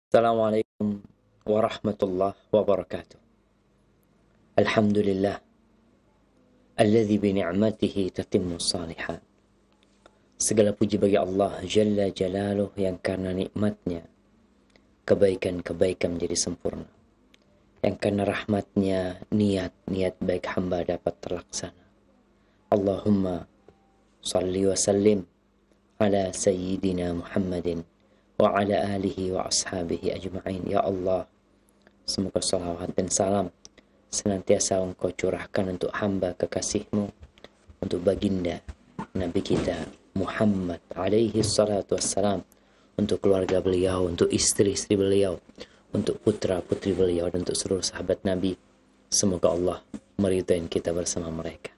Assalamualaikum warahmatullahi wabarakatuh. Alhamdulillah alladzi bi ni'matihi tatimmu shalihat. Segala puji bagi Allah Jalla Jalaluh yang karena nikmatnya kebaikan-kebaikan menjadi sempurna. Yang karena rahmatnya niat-niat baik hamba dapat terlaksana. Allahumma salli wa sallim ala sayyidina Muhammadin wa ala alihi wa ashabihi ajma'in. Ya Allah, semoga salawat dan salam senantiasa Engkau curahkan untuk hamba kekasih-Mu, untuk baginda Nabi kita Muhammad alaihi salatu wassalam, untuk keluarga beliau, untuk istri-istri beliau, untuk putra-putri beliau, dan untuk seluruh sahabat Nabi. Semoga Allah meridai kita bersama mereka.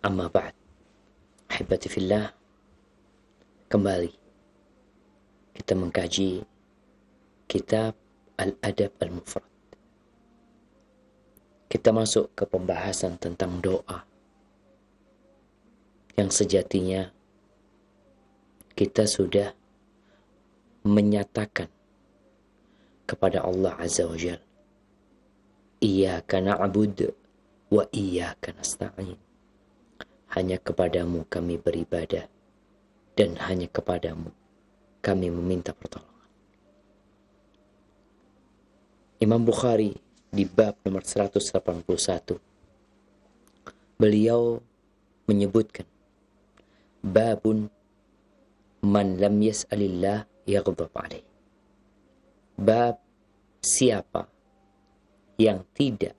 Amma ba'd, ahibati fillah, kembali kita mengkaji kitab Al-Adab Al-Mufrad. Kita masuk ke pembahasan tentang doa yang sejatinya kita sudah menyatakan kepada Allah Azza wa Jalla, Iyyaka na'budu wa iyyaka nasta'in. Hanya kepadamu kami beribadah dan hanya kepadamu kami meminta pertolongan. Imam Bukhari di bab nomor 181 beliau menyebutkan babun man lam yas'alillah yaghdab alaih. Bab siapa yang tidak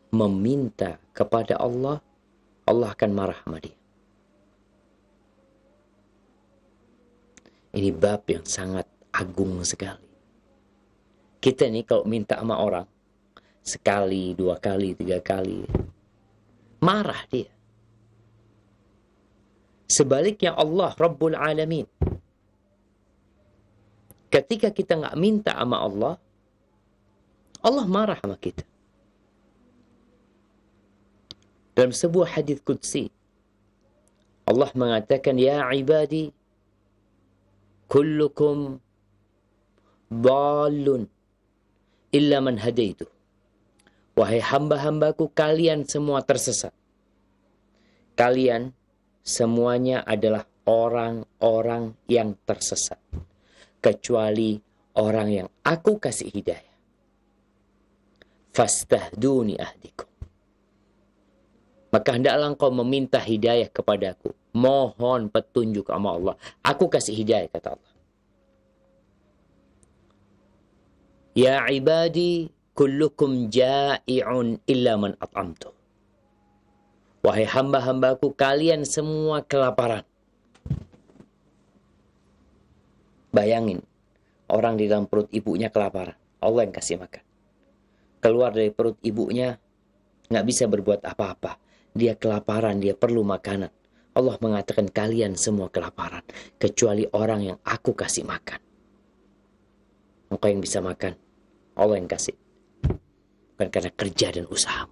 meminta kepada Allah, Allah akan marah sama dia. Ini bab yang sangat agung sekali. Kita nih kalau minta sama orang sekali, dua kali, tiga kali, marah dia. Sebaliknya Allah Rabbul Alamin, ketika kita nggak minta sama Allah, Allah marah sama kita. Dalam sebuah hadis qudsi, Allah mengatakan, Ya ibadi, kullukum dhalun illa man hadaitu. Wahai hamba-hambaku, kalian semua tersesat. Kalian semuanya adalah orang-orang yang tersesat, kecuali orang yang aku kasih hidayah. Fastahduni ahdikum. Maka hendaklah engkau meminta hidayah kepadaku. Mohon petunjuk sama Allah. Aku kasih hidayah, kata Allah. Ya ibadi, kullukum ja'i'un illa man at'amtu. Wahai hamba-hambaku, kalian semua kelaparan. Bayangin, orang di dalam perut ibunya kelaparan. Allah yang kasih makan. Keluar dari perut ibunya, nggak bisa berbuat apa-apa. Dia kelaparan, dia perlu makanan. Allah mengatakan kalian semua kelaparan, kecuali orang yang aku kasih makan. Engkau yang bisa makan, Allah yang kasih. Bukan karena kerja dan usaha.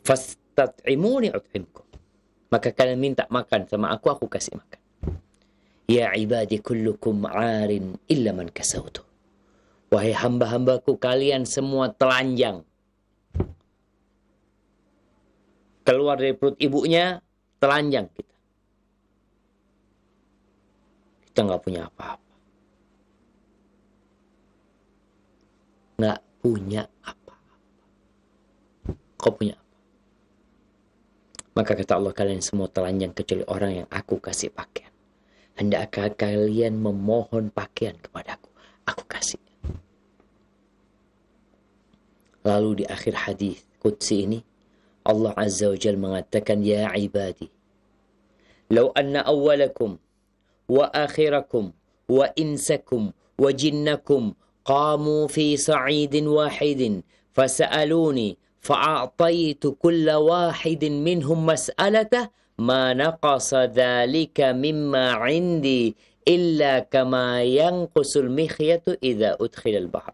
Fastat'imuni ut'imkum. Maka kalian minta makan sama aku kasih makan. Ya ibadi kullukum 'arin illa man kasautu. Wahai hamba-hambaku, kalian semua telanjang. Keluar dari perut ibunya, telanjang kita. Kita nggak punya apa-apa. Nggak punya apa-apa. Kau punya apa? Maka kata Allah, kalian semua telanjang kecuali orang yang aku kasih pakaian. Hendakkah kalian memohon pakaian kepadaku? Aku kasih. Lalu di akhir hadis qudsi ini, Allah Azza wa Jalla mengatakan, Ya ibadi, law anna awwalakum wa akhirakum wa insakum wa jinnakum qamu fi sa'idin wahidin fasa'aluni fa'a'taitu kulla wahidin minhum mas'alatah ma naqasa dhalika mimma 'indi illa kama yanqusul mikhyatu idza udkhila al-bahr.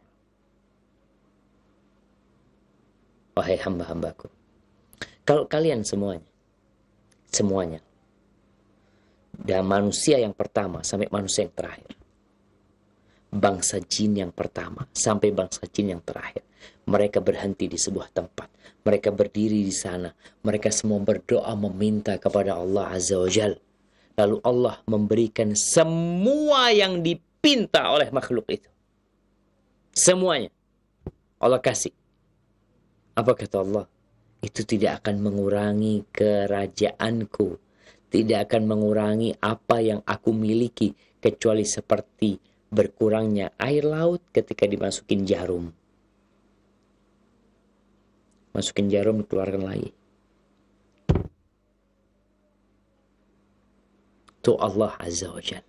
Wahai hamba-hambaku, kalau kalian semuanya, dan manusia yang pertama sampai manusia yang terakhir, bangsa jin yang pertama sampai bangsa jin yang terakhir. Mereka berhenti di sebuah tempat. Mereka berdiri di sana. Mereka semua berdoa meminta kepada Allah Azza wa Jal. Lalu Allah memberikan semua yang dipinta oleh makhluk itu. Semuanya. Allah kasih. Apa kata Allah? Itu tidak akan mengurangi kerajaanku. Tidak akan mengurangi apa yang aku miliki. Kecuali seperti berkurangnya air laut ketika dimasukin jarum. Masukin jarum, dikeluarkan lagi. Itu Allah Azza wa Jalla.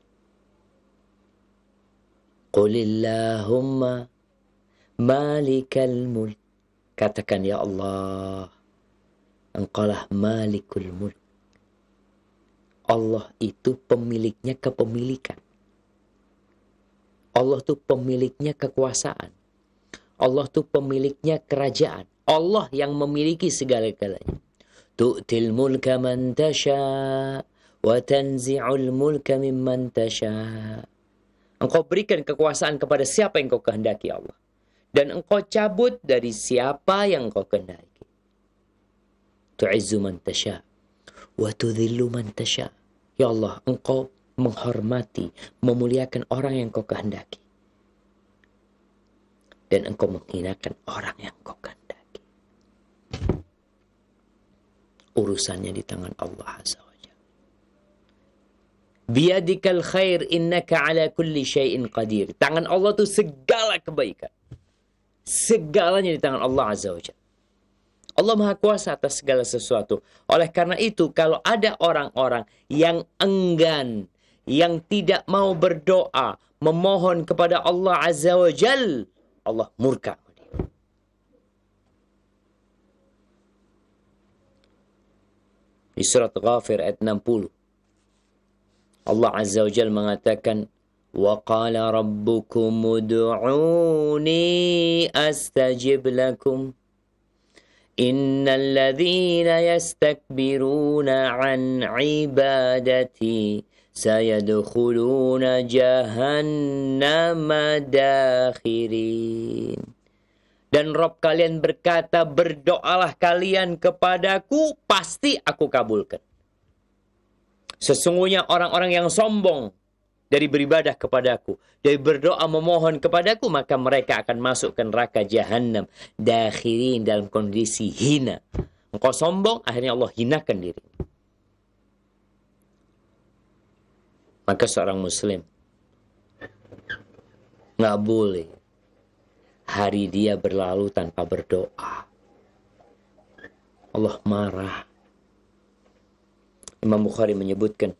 Qulillahumma malikal mulk. Katakan, ya Allah, Engkaulah malikul mulk. Allah itu pemiliknya kepemilikan. Allah itu pemiliknya kekuasaan. Allah itu pemiliknya kerajaan. Allah yang memiliki segala-galanya. Tu'til mulka man tasha' wa tanzi'ul mulka mimman tasha'. Engkau berikan kekuasaan kepada siapa yang kau kehendaki, Allah. Dan engkau cabut dari siapa yang kau kehendaki. Tu'izzu man tasha' wa tudhillu man tasha'. Ya Allah, engkau menghormati, memuliakan orang yang kau kehendaki. Dan engkau menghinakan orang yang kau kehendaki. Urusannya di tangan Allah Azza wa Jalla. Biyadikal khair innaka ala kulli syai'in qadir. Tangan Allah itu segala kebaikan. Segalanya di tangan Allah Azza wa Jalla. Allah Maha Kuasa atas segala sesuatu. Oleh karena itu, kalau ada orang-orang yang enggan, yang tidak mau berdoa, memohon kepada Allah Azza wa Jalla, Allah murka. Di surat Ghafir ayat 60. Allah Azza wa Jalla mengatakan, وَقَالَ رَبُّكُمُ ادْعُونِي أَسْتَجِبْ لَكُمْ إِنَّ الَّذِينَ يَسْتَكْبِرُونَ عَنْ عِبَادَتِي سَيَدْخُلُونَ جَهَنَّمَ دَاخِرِينَ. Dan Rabb kalian berkata, berdoalah kalian kepadaku, pasti aku kabulkan. Sesungguhnya orang-orang yang sombong dari beribadah kepadaku, dari berdoa memohon kepadaku, maka mereka akan masuk ke neraka jahanam dakhirin, dalam kondisi hina. Engkau sombong, akhirnya Allah hinakan diri. Maka seorang muslim nggak boleh hari dia berlalu tanpa berdoa. Allah marah. Imam Bukhari menyebutkan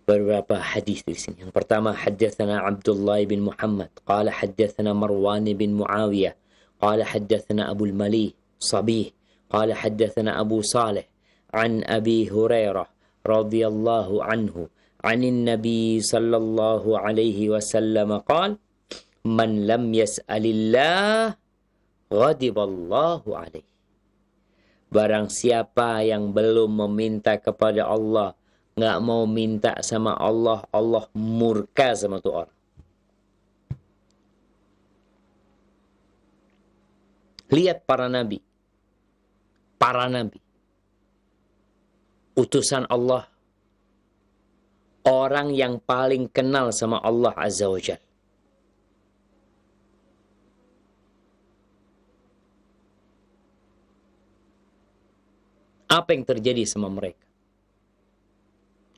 beberapa hadis di sini. Yang pertama, haddatsana Abdullah bin Muhammad, qala haddatsana Marwan bin Muawiyah, qala haddatsana Abu al-Malih Sabih, qala haddatsana Abu Salih an Abi Hurairah radhiyallahu anhu, anin Nabi sallallahu alaihi wasallam qala, man lam yas'alillah ghadiballahu alaihi. Barang siapa yang belum meminta kepada Allah, nggak mau minta sama Allah, Allah murka sama tuh orang. Lihat para nabi, utusan Allah, orang yang paling kenal sama Allah Azza wa Jalla. Apa yang terjadi sama mereka?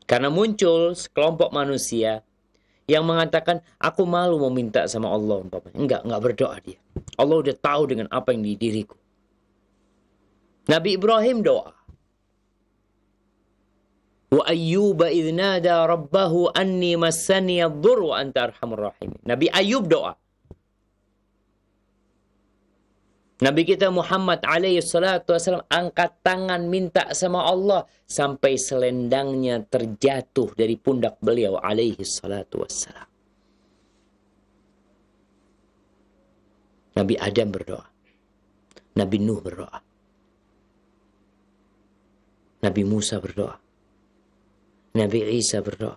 Karena muncul sekelompok manusia yang mengatakan, aku malu meminta sama Allah. Enggak berdoa dia. Allah udah tahu dengan apa yang di diriku. Nabi Ibrahim doa. Wa ayyuba idh nada rabbahu anni massani ad-dhurr wa anta arhamur rahimin. Nabi Ayub doa. Nabi kita Muhammad alaihi salatu wasallam angkat tangan minta sama Allah sampai selendangnya terjatuh dari pundak beliau alaihi salatu wassalam. Nabi Adam berdoa. Nabi Nuh berdoa. Nabi Musa berdoa. Nabi Isa berdoa.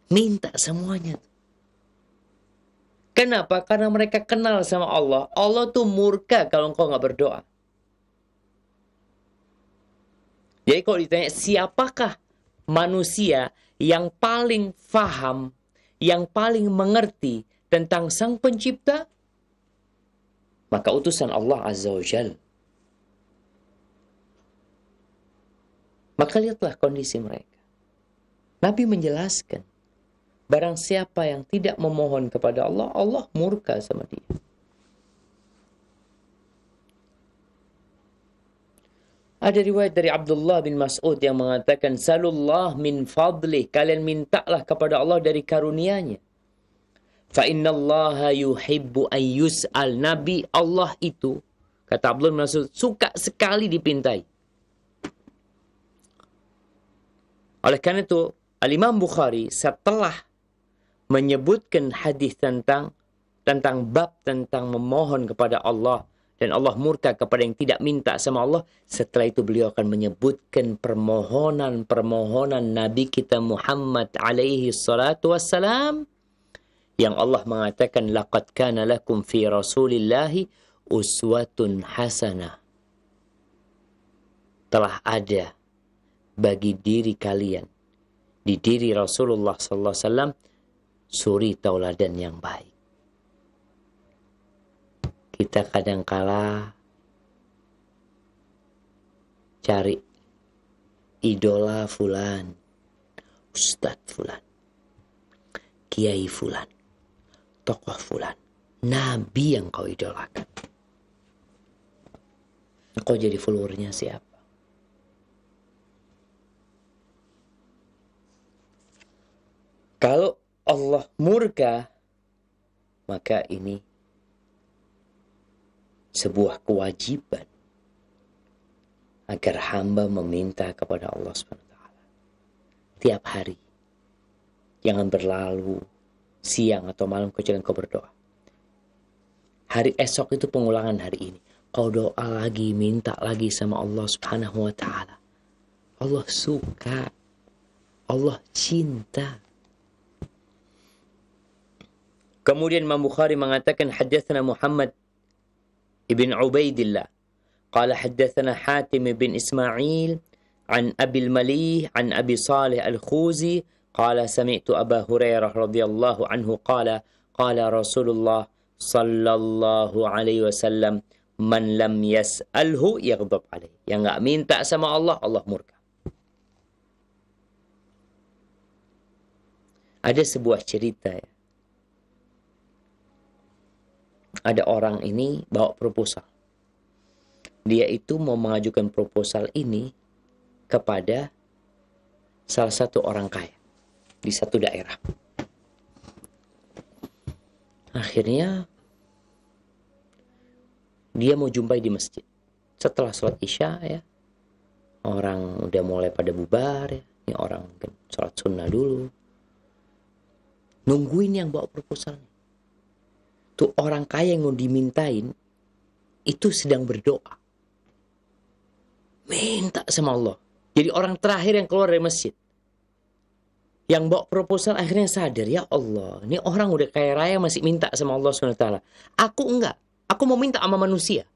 Minta semuanya. Kenapa? Karena mereka kenal sama Allah. Allah tuh murka kalau engkau nggak berdoa. Jadi kalau ditanya siapakah manusia yang paling faham, yang paling mengerti tentang Sang Pencipta, maka utusan Allah Azza wa Jalla. Maka lihatlah kondisi mereka. Nabi menjelaskan, barang siapa yang tidak memohon kepada Allah, Allah murka sama dia. Ada riwayat dari Abdullah bin Mas'ud yang mengatakan, Salullah min fadlih, kalian mintalah kepada Allah dari karunia-Nya. Fa innallaha yuhibbu an yus'al. Nabi Allah itu, kata Abdullah bin Mas'ud, suka sekali dipintai. Oleh karena itu, Al-Imam Bukhari setelah menyebutkan hadis tentang bab tentang memohon kepada Allah dan Allah murka kepada yang tidak minta sama Allah, setelah itu beliau akan menyebutkan permohonan Nabi kita Muhammad alaihi salatu wassalam yang Allah mengatakan, laqad kana lakum fi rasulillahi uswatun hasanah. Telah ada bagi diri kalian, di diri Rasulullah sallallahu alaihi wasallam, suri tauladan yang baik. Kita kadangkala cari idola fulan, ustadz fulan, kiai fulan, tokoh fulan, nabi yang kau idolakan. Kau jadi followernya siapa? Kalau Allah murka, maka ini sebuah kewajiban agar hamba meminta kepada Allah SWT tiap hari. Jangan berlalu siang atau malam kecuali kau berdoa. Hari esok itu pengulangan hari ini. Kau doa lagi, minta lagi sama Allah Subhanahu wa ta'ala. Allah suka, Allah cinta. Kemudian Imam Bukhari mengatakan, haddatsana Muhammad ibn Ubaidillah qala haddatsana Hatim bin Ismail an Abi al-Malih an Abi Salih al-Khuzi qala sami'tu Aba Hurairah radhiyallahu anhu qala qala Rasulullah sallallahu alaihi wasallam, man lam yas'alhu yaghdab alaih. Yang enggak minta sama Allah, Allah murka. Ada sebuah cerita ya. Ada orang ini bawa proposal. Dia itu mau mengajukan proposal ini kepada salah satu orang kaya di satu daerah. Akhirnya dia mau jumpai di masjid. Setelah sholat isya ya, orang udah mulai pada bubar ya. Ini orang mungkin sholat sunnah dulu. Nungguin yang bawa proposal. Tuh orang kaya yang mau dimintain itu sedang berdoa. Minta sama Allah. Jadi orang terakhir yang keluar dari masjid. Yang bawa proposal akhirnya sadar, ya Allah, ini orang udah kaya raya masih minta sama Allah SWT. Aku enggak. Aku mau minta sama manusia.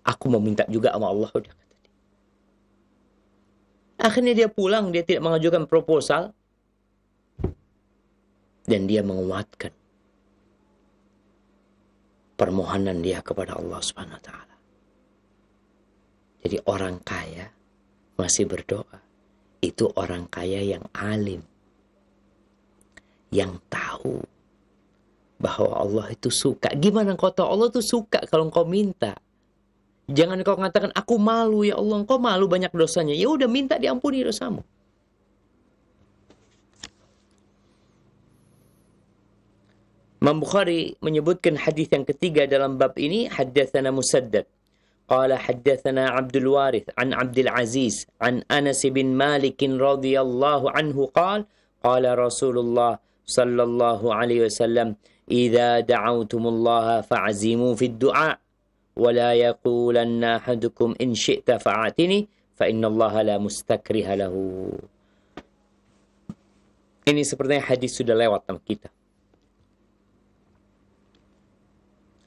Aku mau minta juga sama Allah. Udah kata dia. Akhirnya dia pulang, dia tidak mengajukan proposal. Dan dia menguatkan permohonan dia kepada Allah Subhanahu wa ta'ala. Jadi orang kaya masih berdoa. Itu orang kaya yang alim. Yang tahu bahwa Allah itu suka. Gimana kau tahu Allah itu suka kalau engkau minta? Jangan kau mengatakan, aku malu ya Allah. Engkau malu banyak dosanya. Ya udah minta diampuni dosamu. Imam Bukhari menyebutkan hadis yang ketiga dalam bab ini, haddatsana Musaddad qala haddatsana Abdul Warith an Abdul Aziz an Anas bin Malik radhiyallahu anhu qala Rasulullah sallallahu alaihi wasallam, idza da'awtumullaha fa'azimu fid du'a wa la yaqulanna ahadukum in syi'ta fa'atini fa innallaha la mustakriha lahu. Ini sepertinya hadis sudah lewat sama kita.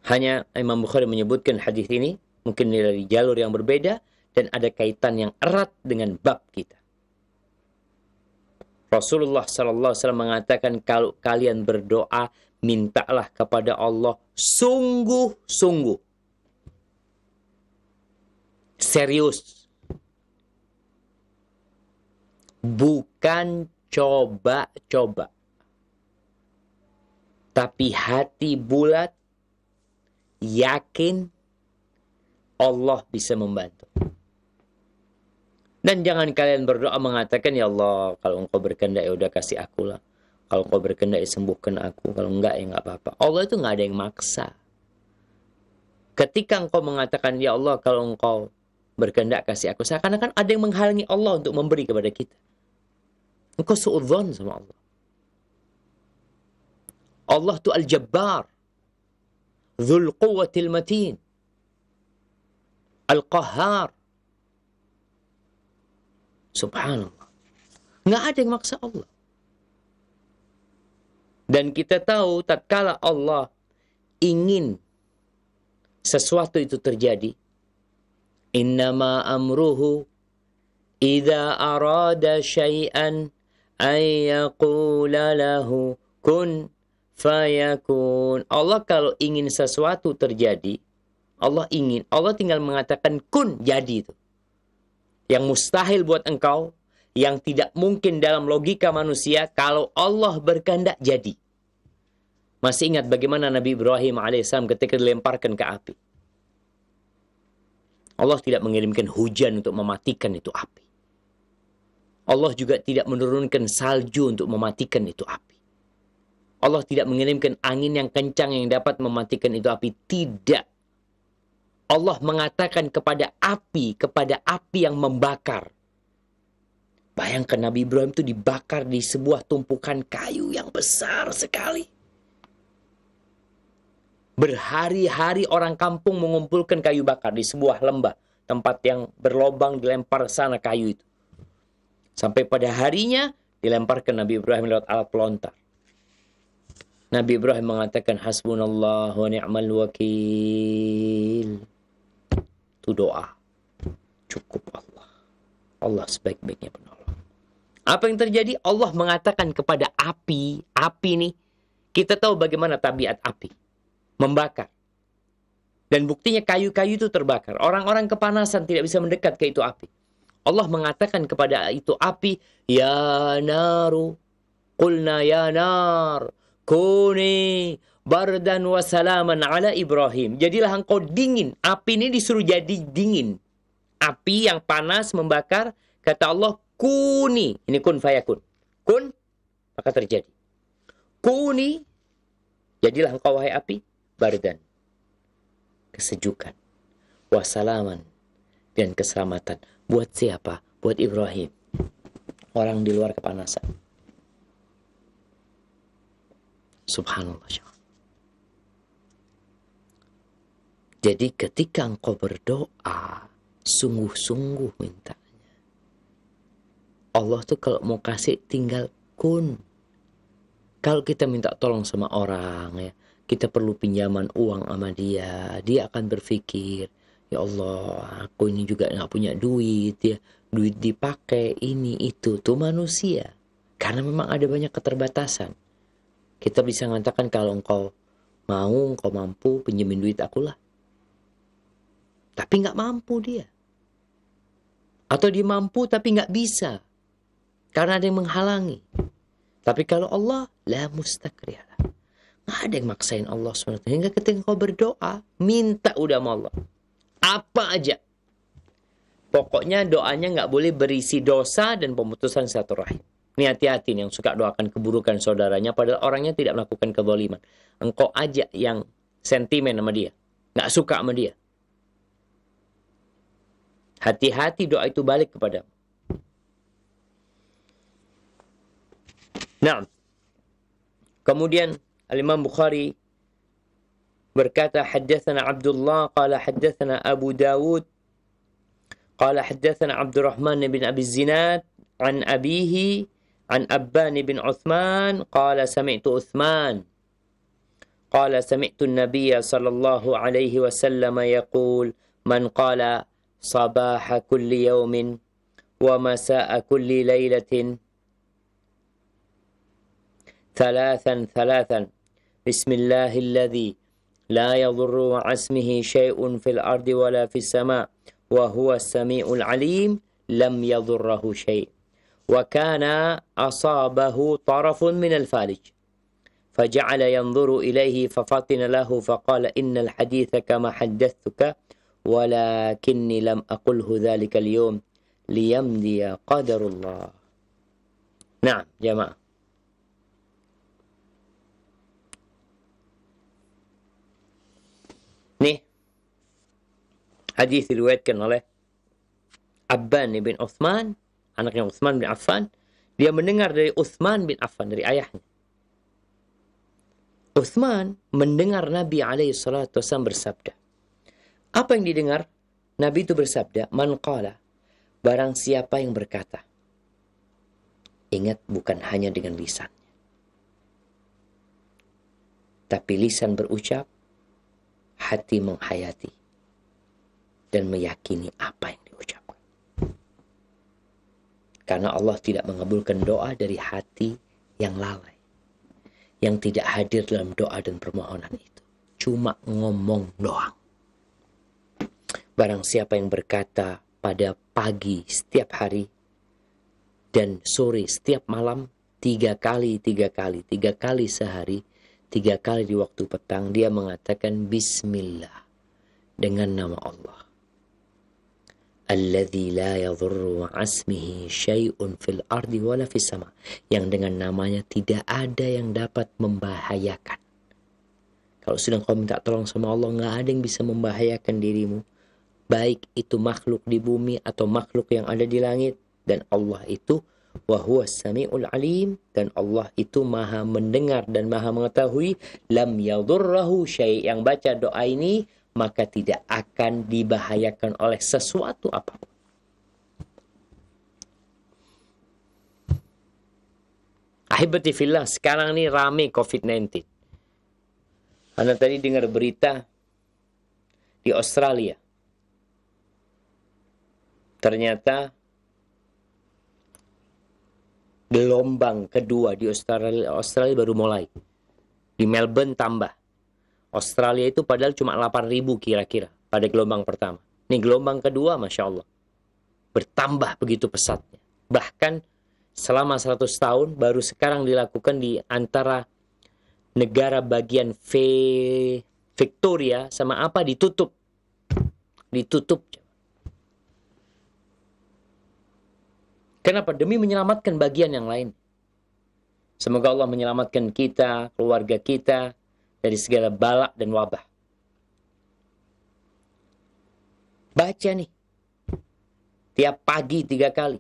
Hanya Imam Bukhari menyebutkan hadis ini mungkin dari jalur yang berbeda dan ada kaitan yang erat dengan bab kita. Rasulullah SAW mengatakan, kalau kalian berdoa, mintalah kepada Allah sungguh-sungguh. Serius. Bukan coba-coba. Tapi hati bulat, yakin Allah bisa membantu. Dan jangan kalian berdoa mengatakan, ya Allah, kalau engkau berkehendak ya udah kasih aku lah. Kalau engkau berkehendak ya sembuhkan aku. Kalau enggak ya enggak apa-apa. Allah itu enggak ada yang maksa. Ketika engkau mengatakan, ya Allah, kalau engkau berkehendak kasih aku, seakan-akan ada yang menghalangi Allah untuk memberi kepada kita. Engkau suudzon sama Allah. Allah itu Al-Jabbar, Dzul Quwwatil Matin, Al-Qahhar. Subhanallah. Nggak ada yang maksa Allah. Dan kita tahu tatkala Allah ingin sesuatu itu terjadi, innama amruhu idza arada syai'an ay yaqula lahu kun fayakun. Allah kalau ingin sesuatu terjadi, Allah tinggal mengatakan kun, jadi itu. Yang mustahil buat engkau, yang tidak mungkin dalam logika manusia, kalau Allah berkehendak jadi. Masih ingat bagaimana Nabi Ibrahim alaihissalam ketika dilemparkan ke api? Allah tidak mengirimkan hujan untuk mematikan itu api. Allah juga tidak menurunkan salju untuk mematikan itu api. Allah tidak mengirimkan angin yang kencang yang dapat mematikan itu api. Tidak. Allah mengatakan kepada api yang membakar. Bayangkan Nabi Ibrahim itu dibakar di sebuah tumpukan kayu yang besar sekali. Berhari-hari orang kampung mengumpulkan kayu bakar di sebuah lembah. Tempat yang berlobang, dilempar sana kayu itu. Sampai pada harinya dilemparkan Nabi Ibrahim lewat alat pelontar. Nabi Ibrahim mengatakan, hasbunallah wa ni'mal wakil. Itu doa. Cukup Allah. Allah sebaik-baiknya penolong. Apa yang terjadi? Allah mengatakan kepada api nih, kita tahu bagaimana tabiat api. Membakar. Dan buktinya kayu-kayu itu terbakar. Orang-orang kepanasan tidak bisa mendekat ke itu api. Allah mengatakan kepada itu api, ya naru, qulna ya nar, kuni bardan wa salaman ala Ibrahim. Jadilah engkau dingin. Api ini disuruh jadi dingin. Api yang panas membakar. Kata Allah, kuni. Ini kun fayakun. Kun, maka terjadi. Kuni, jadilah engkau wahai api, bardan. Kesejukan. Wasalaman. Dan keselamatan. Buat siapa? Buat Ibrahim. Orang di luar kepanasan. Subhanallah. Jadi ketika engkau berdoa, sungguh-sungguh mintanya. Allah tuh kalau mau kasih tinggal kun. Kalau kita minta tolong sama orang, ya, kita perlu pinjaman uang sama dia, dia akan berpikir, ya Allah, aku ini juga nggak punya duit, ya, duit dipakai ini itu, tuh manusia. Karena memang ada banyak keterbatasan. Kita bisa mengatakan kalau engkau mampu pinjemin duit akulah. Tapi nggak mampu dia. Atau dia mampu tapi nggak bisa. Karena ada yang menghalangi. Tapi kalau Allah, la mustakrihalah. Nggak ada yang maksain Allah SWT. Hingga ketika kau berdoa, minta udah sama Allah. Apa aja. Pokoknya doanya nggak boleh berisi dosa dan pemutusan silaturahim. Ini hati-hati nih yang suka doakan keburukan saudaranya. Padahal orangnya tidak melakukan kezaliman. Engkau aja yang sentimen sama dia. Nggak suka sama dia. Hati-hati doa itu balik kepada. Nah, kemudian Al-Imam Bukhari berkata, haddatsana Abdullah qala haddatsana Abu Dawud qala haddatsana Abdurrahman bin Abi Zinad an abihi An Abban bin Uthman qala sami'tu Uthman qala sami'tu an-nabiy sallallahu alaihi wasallam yaqul man qala sabaha kulli yawmin wa masa'a kulli lailatin thalathan thalathan bismillahilladzi la yadhurru ma'asmihi syai'un fil ardi wala fis sama' wa huwa as-sami'ul 'alim lam yadhurruhu syai' wa kana asabahu tarafun minal falij faja'ala yanzuru ilaihi fafatina lahu faqala innal haditha kama haddathtuka walakinni lam aqulhu dhalika al-yawm liyamdiya qadarullah. Naam, jamaah. Nih, hadis diriwayatkan oleh Abban bin Uthman, anaknya Uthman bin Affan. Dia mendengar dari Uthman bin Affan, dari ayahnya. Uthman mendengar Nabi SAW bersabda. Apa yang didengar? Nabi itu bersabda, man qala, barang siapa yang berkata. Ingat, bukan hanya dengan lisannya. Tapi lisan berucap, hati menghayati dan meyakini apa yang diucapkan. Karena Allah tidak mengabulkan doa dari hati yang lalai, yang tidak hadir dalam doa dan permohonan itu. Cuma ngomong doang. Barang siapa yang berkata pada pagi setiap hari dan sore setiap malam 3 kali sehari, 3 kali di waktu petang, dia mengatakan Bismillah dengan nama Allah. Alladzi la yadhurru ma'asmihi syai'un fil ardi wala fis sama. Yang dengan namanya tidak ada yang dapat membahayakan. Kalau sedang kau minta tolong sama Allah, nggak ada yang bisa membahayakan dirimu. Baik itu makhluk di bumi atau makhluk yang ada di langit. Dan Allah itu wa huwas sami'ul alim, dan Allah itu maha mendengar dan maha mengetahui. Lam yadurrahu syai', yang baca doa ini maka tidak akan dibahayakan oleh sesuatu apapun. Ahibati fillah, sekarang ini rame COVID-19. Anda tadi dengar berita di Australia. Ternyata gelombang kedua di Australia baru mulai. Di Melbourne tambah. Australia itu padahal cuma 8.000 kira-kira pada gelombang pertama. Ini gelombang kedua, Masya Allah. Bertambah begitu pesatnya. Bahkan selama 100 tahun baru sekarang dilakukan di antara negara bagian Victoria sama apa ditutup. Ditutup. Kenapa? Demi menyelamatkan bagian yang lain. Semoga Allah menyelamatkan kita, keluarga kita, dari segala balak dan wabah. Baca nih. Tiap pagi 3 kali.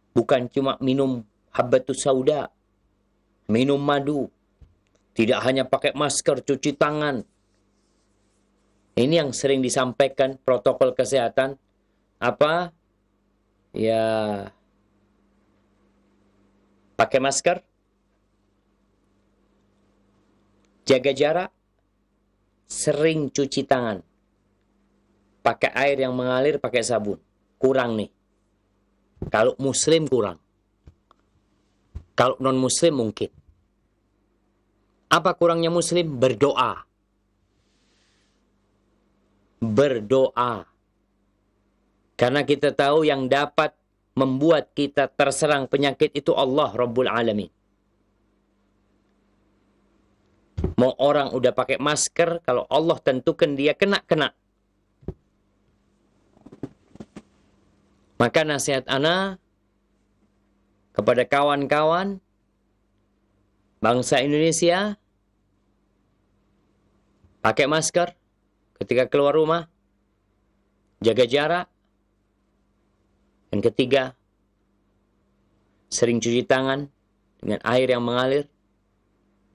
Bukan cuma minum habbatus sauda. Minum madu. Tidak hanya pakai masker, cuci tangan. Ini yang sering disampaikan protokol kesehatan. Apa? Ya, pakai masker, jaga jarak, sering cuci tangan, pakai air yang mengalir, pakai sabun. Kurang nih. Kalau muslim kurang. Kalau non muslim mungkin. Apa kurangnya muslim? Berdoa. Berdoa. Karena kita tahu yang dapat membuat kita terserang penyakit itu Allah Rabbul Alamin. Mau orang udah pakai masker, kalau Allah tentukan dia kena. Maka nasihat ana kepada kawan-kawan bangsa Indonesia, pakai masker ketika keluar rumah, jaga jarak. Yang ketiga, sering cuci tangan dengan air yang mengalir,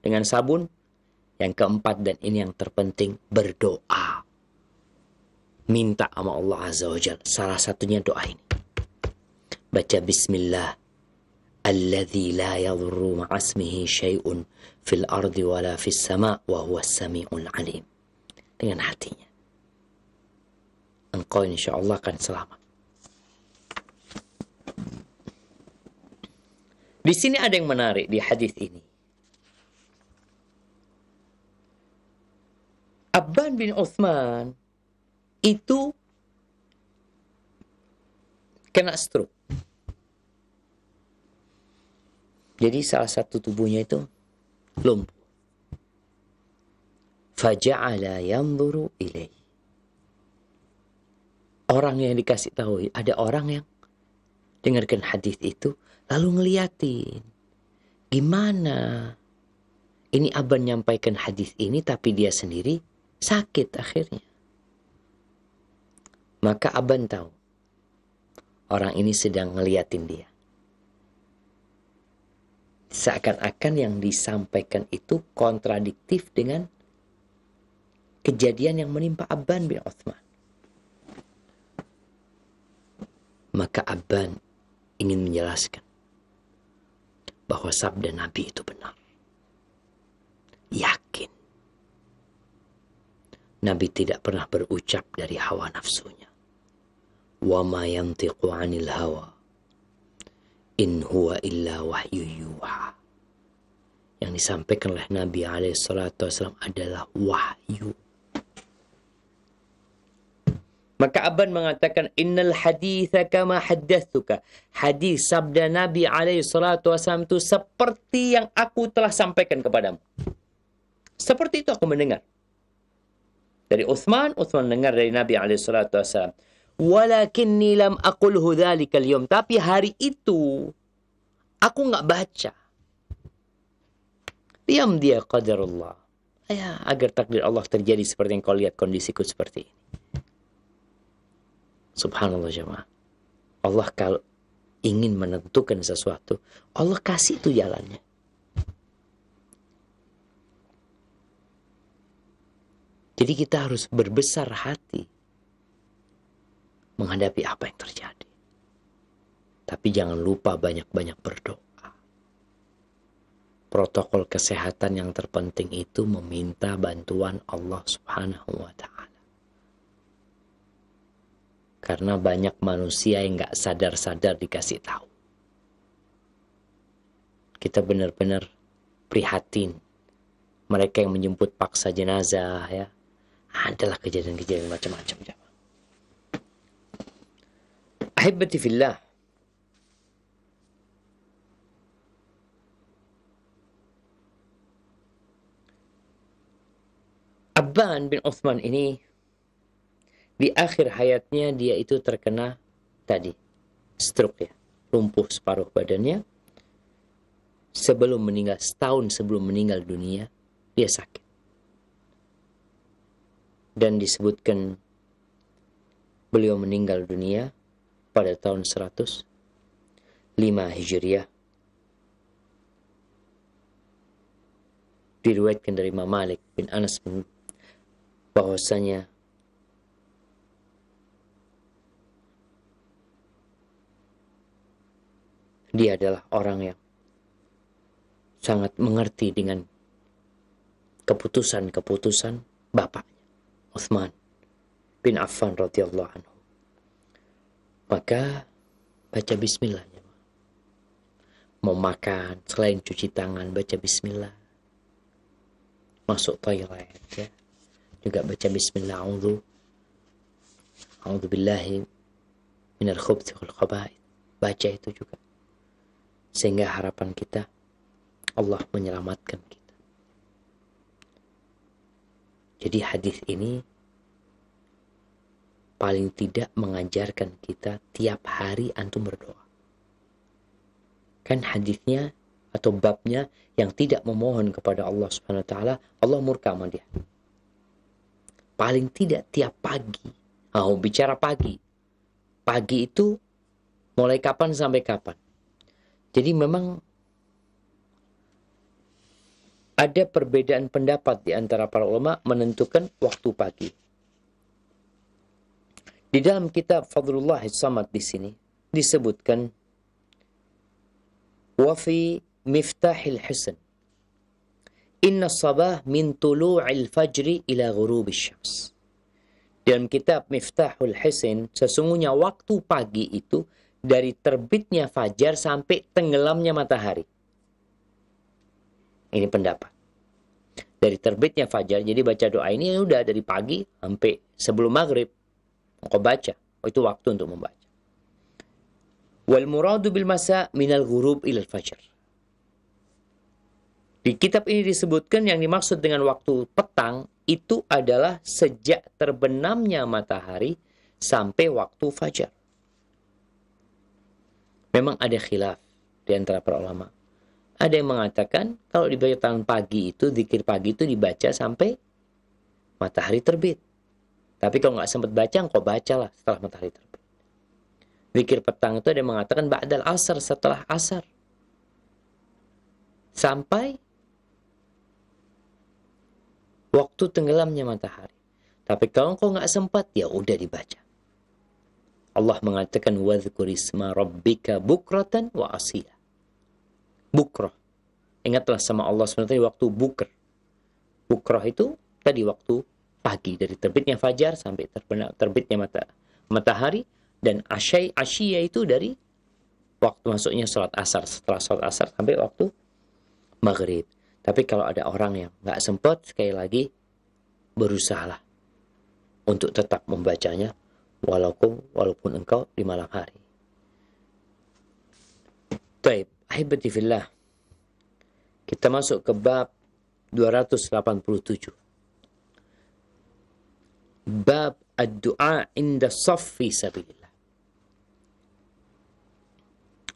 dengan sabun. Yang keempat, dan ini yang terpenting, berdoa. Minta sama Allah Azza wa Jalla. Salah satunya doa ini. Baca Bismillah. Alladzi la yadhurru ma'asmihi syai'un fil ardi wala fis sama' wa huwas sami'ul alim. Dengan hatinya, engkau insya Allah akan selamat. Di sini ada yang menarik di hadis ini. Abban bin Uthman itu kena stroke. Jadi salah satu tubuhnya itu lumpuh. Faja'ala yanzuru ilaihi. Orang yang dikasih tahu, ada orang yang dengarkan hadis itu lalu ngeliatin. Gimana? Ini Abban nyampaikan hadis ini tapi dia sendiri sakit akhirnya. Maka Abban tahu orang ini sedang ngeliatin dia. Seakan-akan yang disampaikan itu kontradiktif dengan kejadian yang menimpa Abban bin Uthman. Maka Abban ingin menjelaskan bahwa sabda Nabi itu benar. Yakin. Nabi tidak pernah berucap dari hawa nafsunya. Wa ma yantiqu 'anil hawa in huwa illa wahyu yuha. Yang disampaikan oleh Nabi SAW adalah wahyu. Maka Abban mengatakan, innal haditha kama haddatsuka. Hadis sabda Nabi SAW itu seperti yang aku telah sampaikan kepadamu. Seperti itu aku mendengar. Dari Uthman dengar dari Nabi SAW. Walakinni lam aqulhu dzalikal yawm. Tapi hari itu aku nggak baca. Diam dia qadarullah. Ya, agar takdir Allah terjadi seperti yang kau lihat kondisiku seperti ini. Subhanallah jemaah. Allah kalau ingin menentukan sesuatu, Allah kasih itu jalannya. Jadi kita harus berbesar hati menghadapi apa yang terjadi. Tapi jangan lupa banyak-banyak berdoa. Protokol kesehatan yang terpenting itu meminta bantuan Allah Subhanahu wa Ta'ala. Karena banyak manusia yang gak sadar-sadar dikasih tahu. Kita benar-benar prihatin. Mereka yang menjemput paksa jenazah ya. Adalah kejadian-kejadian macam-macam. Ahibati fillah. Abban bin Uthman ini di akhir hayatnya dia itu terkena tadi stroke ya, lumpuh separuh badannya. Sebelum meninggal, setahun sebelum meninggal dunia, dia sakit. Dan disebutkan beliau meninggal dunia pada tahun 105 Hijriah. Diriwayatkan dari Imam Malik bin Anas bahwasanya dia adalah orang yang sangat mengerti dengan keputusan-keputusan bapaknya, Uthman bin Affan radhiyallahu anhu. Maka baca bismillah. Mau makan, selain cuci tangan, baca bismillah. Masuk toilet ya, juga baca bismillah. A'udzu billahi minal khubuthi wal khaba'ith. Baca itu juga. Sehingga harapan kita Allah menyelamatkan kita. Jadi hadis ini paling tidak mengajarkan kita tiap hari antum berdoa. Kan hadisnya atau babnya yang tidak memohon kepada Allah Subhanahu wa taala, Allah murka sama dia. Paling tidak tiap pagi. Bicara pagi. Pagi itu mulai kapan sampai kapan? Jadi memang ada perbedaan pendapat di antara para ulama menentukan waktu pagi. Di dalam kitab Fadlullah As-Samad di sini disebutkan Wa fi Miftahil Hisn, Inna sabah min tulu'il fajri ila ghurubish syams. Dalam kitab Miftahul Hisn, sesungguhnya waktu pagi itu dari terbitnya fajar sampai tenggelamnya matahari. Ini pendapat. Dari terbitnya fajar, jadi baca doa ini udah dari pagi sampai sebelum maghrib. Kau baca, itu waktu untuk membaca. Wal muradu bil masa minal ghurub ilal fajr. Di kitab ini disebutkan yang dimaksud dengan waktu petang itu adalah sejak terbenamnya matahari sampai waktu fajar. Memang ada khilaf di antara para ulama. Ada yang mengatakan kalau dibaca tangan pagi itu, zikir pagi itu dibaca sampai matahari terbit. Tapi kalau nggak sempat baca, engkau bacalah setelah matahari terbit. Zikir petang itu ada yang mengatakan ba'dal asar, setelah asar. Sampai waktu tenggelamnya matahari. Tapi kalau engkau nggak sempat, ya udah dibaca. Allah mengatakan wadhkur isma rabbika bukratan wa asila. Bukrah. Ingatlah sama Allah SWT waktu bukr. Bukrah itu tadi waktu pagi dari terbitnya fajar sampai terbitnya matahari, dan asyia itu dari waktu masuknya sholat asar, setelah sholat asar sampai waktu maghrib. Tapi kalau ada orang yang nggak sempat, sekali lagi berusahalah untuk tetap membacanya walaupun engkau di malam hari. Baik, ahibati fillah. Kita masuk ke bab 287. Bab ad-du'a inda saffi sabilillah.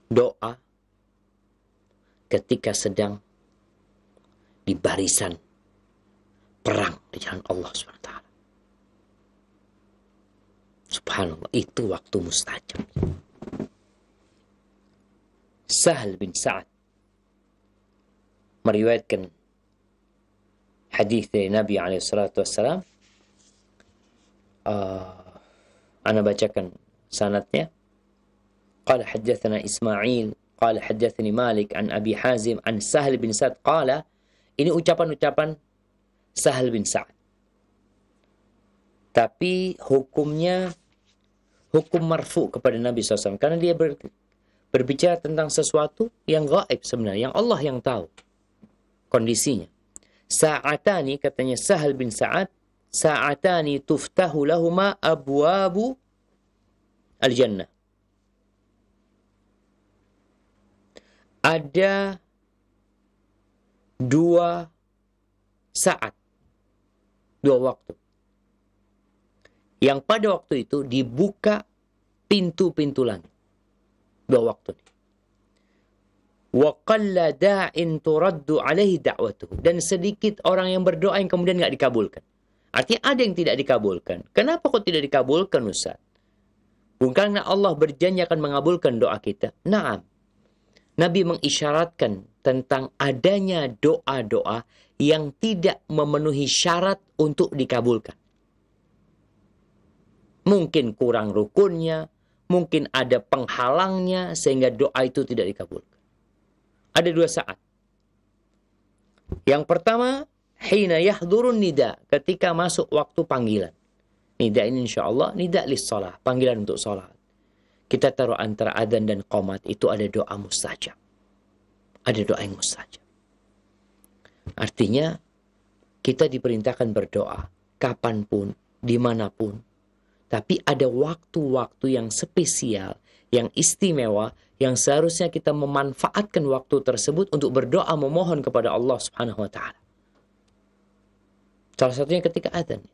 Doa ketika sedang di barisan perang di jalan Allah SWT. Subhanallah, itu waktu mustajab. Sahal bin Sa'ad meriwayatkan hadis dari Nabi SAW. Ana bacakan sanadnya. Qala haddathana Ismail, qala haddathani Malik an Abi Hazim an Sahal bin Sa'ad qala. Ini ucapan-ucapan Sahal bin Sa'ad. Tapi hukumnya hukum marfu kepada Nabi SAW. Karena dia berbicara tentang sesuatu yang gaib sebenarnya. Yang Allah yang tahu kondisinya. Sa'atani, katanya Sahal bin Sa'ad. Sa'atani tuftahu lahuma abwabu al-jannah. Ada 2 saat, 2 waktu, yang pada waktu itu dibuka pintu-pintu langit. 2 waktu. Wa qalla da'in turaddu alaihi da'watuhu. Dan sedikit orang yang berdoa yang kemudian nggak dikabulkan. Artinya ada yang tidak dikabulkan. Kenapa kok tidak dikabulkan, Ustaz? Bukankah Allah berjanji akan mengabulkan doa kita? Naam. Nabi mengisyaratkan tentang adanya doa-doa yang tidak memenuhi syarat untuk dikabulkan. Mungkin kurang rukunnya, mungkin ada penghalangnya sehingga doa itu tidak dikabulkan. Ada 2 saat. Yang pertama, hina yahdurun nida, ketika masuk waktu panggilan. Nida ini insyaallah nida lis shalah, panggilan untuk salat. Kita taruh antara adzan dan qomat itu ada doa mustajab. Ada doa yang mustajab. Artinya kita diperintahkan berdoa kapanpun, dimanapun. Tapi ada waktu-waktu yang spesial, yang istimewa, yang seharusnya kita memanfaatkan waktu tersebut untuk berdoa memohon kepada Allah Subhanahu wa taala. Salah satunya ketika adzan.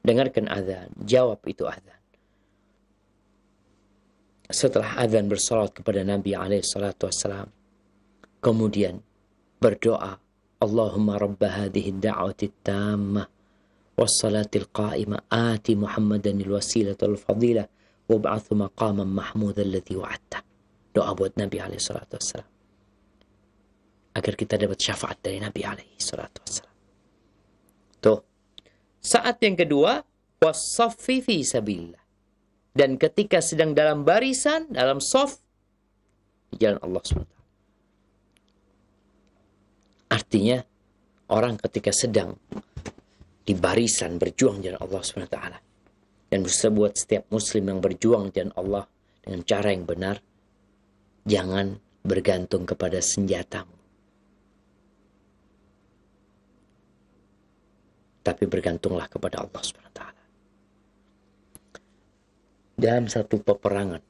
Dengarkan adzan, jawab itu adzan. Setelah adzan bersalat kepada Nabi SAW, kemudian berdoa, Allahumma rabba hadhihi ad-da'wati at-tammah was-salatil qa'imah ati Muhammadan al-wasilata wal-fadilah wab'athu maqaman mahmudan alladhi wa'adta. Doa buat Nabi SAW agar kita dapat syafaat dari Nabi SAW. Tuh. Saat yang kedua, was-saffi fi sabilillah. Dan ketika sedang dalam barisan, dalam saf, di jalan Allah SWT. Artinya orang ketika sedang di barisan berjuang di jalan Allah SWT, dan buat setiap muslim yang berjuang di jalan Allah dengan cara yang benar, jangan bergantung kepada senjatamu, tapi bergantunglah kepada Allah SWT. Dalam satu peperangan,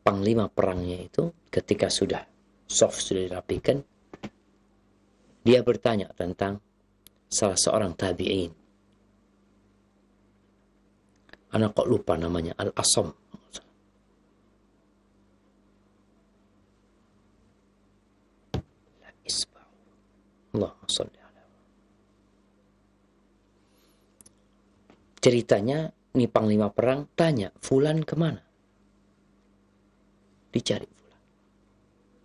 panglima perangnya itu ketika sudah dirapikan, dia bertanya tentang salah seorang tabi'in. Anak kok lupa namanya, Al-Asam. Allahumma sholli ala. Ceritanya, ini panglima perang tanya, Fulan kemana? Dicari Fulan.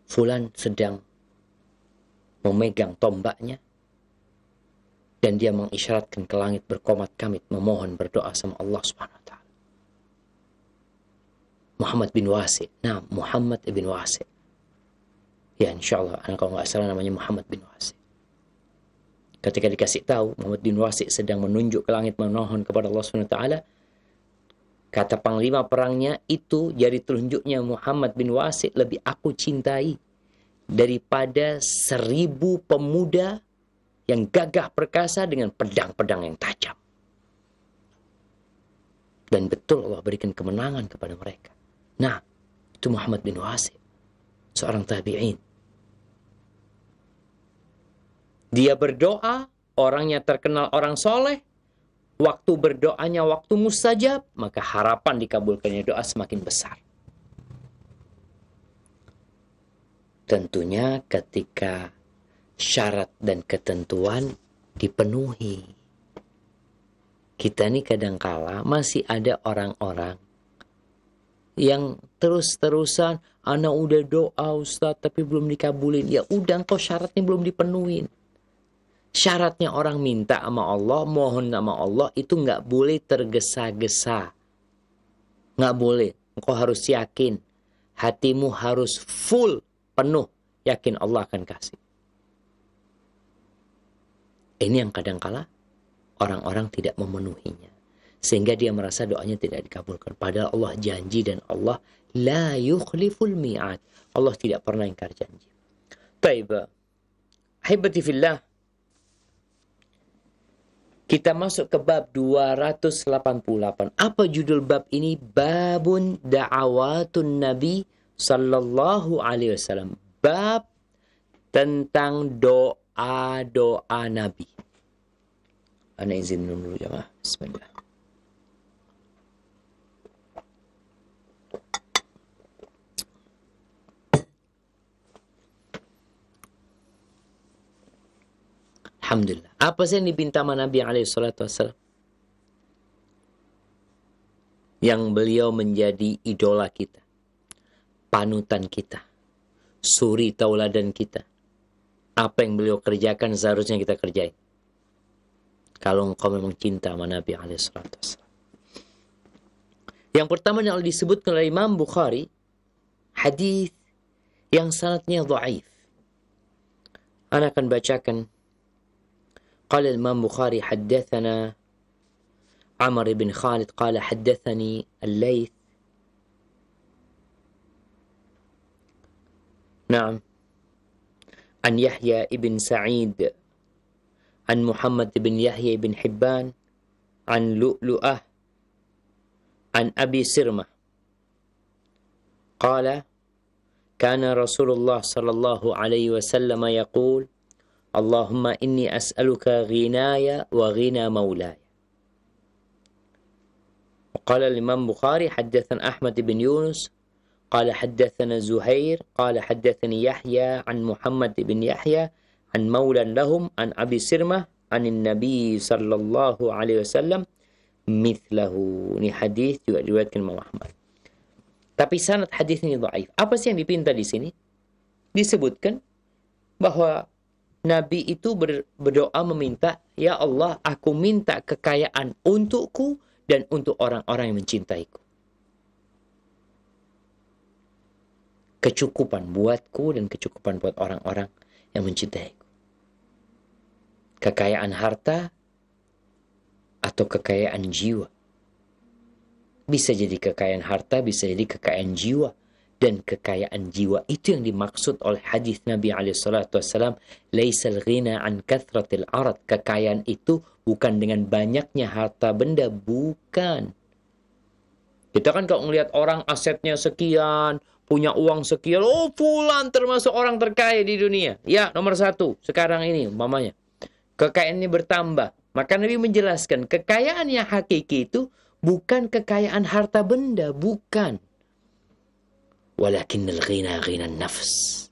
Fulan sedang memegang tombaknya, dan dia mengisyaratkan ke langit berkomat-kamit memohon berdoa sama Allah Subhanahu wa taala. Muhammad bin Wasi. Nah, Muhammad bin Wasi. Ya, insyaallah kalau nggak salah namanya Muhammad bin Wasi. Ketika dikasih tahu Muhammad bin Wasi sedang menunjuk ke langit memohon kepada Allah Subhanahu wa taala, kata panglima perangnya, itu jari telunjuknya Muhammad bin Wasi lebih aku cintai daripada 1000 pemuda yang gagah perkasa dengan pedang-pedang yang tajam. Dan betul Allah berikan kemenangan kepada mereka. Nah, itu Muhammad bin Wasi, seorang tabi'in. Dia berdoa, orangnya terkenal orang soleh. Waktu berdoanya waktu mustajab, maka harapan dikabulkannya doa semakin besar. Tentunya ketika syarat dan ketentuan dipenuhi. Kita ini kadangkala masih ada orang-orang yang terus-terusan, ana udah doa Ustaz tapi belum dikabulin. Ya udah, kok syaratnya belum dipenuhin. Syaratnya orang minta sama Allah, mohon sama Allah, itu nggak boleh tergesa-gesa. Nggak boleh. Engkau harus yakin. Hatimu harus full, penuh. Yakin Allah akan kasih. Ini yang kadangkala orang-orang tidak memenuhinya. Sehingga dia merasa doanya tidak dikabulkan. Padahal Allah janji, dan Allah la yukhliful mi'ad. Allah tidak pernah ingkar janji. Taib. Ahibati fillah. Kita masuk ke bab 288. Apa judul bab ini? Babun da'awatun Nabi sallallahu alaihi wasallam. Bab tentang doa-doa Nabi. Ana izin minum dulu jamaah. Bismillah. Alhamdulillah. Apa sih yang dipinta sama Nabi SAW? Yang beliau menjadi idola kita, panutan kita, suri tauladan kita. Apa yang beliau kerjakan seharusnya kita kerjain. Kalau engkau memang cinta sama Nabi SAW. Yang pertama yang disebutkan oleh Imam Bukhari, hadis yang sanadnya dhaif. Ana akan bacakan. قال الإمام بخاري حدثنا عمر بن خالد قال حدثني الليث نعم عن يحيى بن سعيد عن محمد بن يحيى بن حبان عن لؤلؤة عن أبي سرمة قال كان رسول الله صلى الله عليه وسلم يقول Allahumma inni as'aluka ghinaya wa ghina maulaya. وقال الإمام بخاري حدثنا أحمد بن يونس قال حدثنا زهير قال حدثني يحيى عن محمد بن يحيى عن مولى لهم عن أبي سرمة عن النبي صلى الله عليه وسلم مثله. Ini hadis juga diriwayatkan Imam Ahmad. Tapi sanad hadis ini dhaif. Apa sih yang dipinta di sini? Disebutkan bahwa Nabi itu berdoa meminta, ya Allah, aku minta kekayaan untukku dan untuk orang-orang yang mencintaiku. kecukupan buatku dan kecukupan buat orang-orang yang mencintaiku. Kekayaan harta atau kekayaan jiwa. Bisa jadi kekayaan harta, bisa jadi kekayaan jiwa. Dan kekayaan jiwa itu yang dimaksud oleh hadis Nabi SAW. Laisal ghina an kathratil arad. Kekayaan itu bukan dengan banyaknya harta benda. Bukan. Kita kan kalau ngelihat orang asetnya sekian, punya uang sekian, oh fulan termasuk orang terkaya di dunia. Ya, nomor 1 sekarang ini umpamanya. Kekayaan ini bertambah. Maka Nabi menjelaskan, kekayaan yang hakiki itu bukan kekayaan harta benda. Bukan. Walakinnal ghina ghina nafs.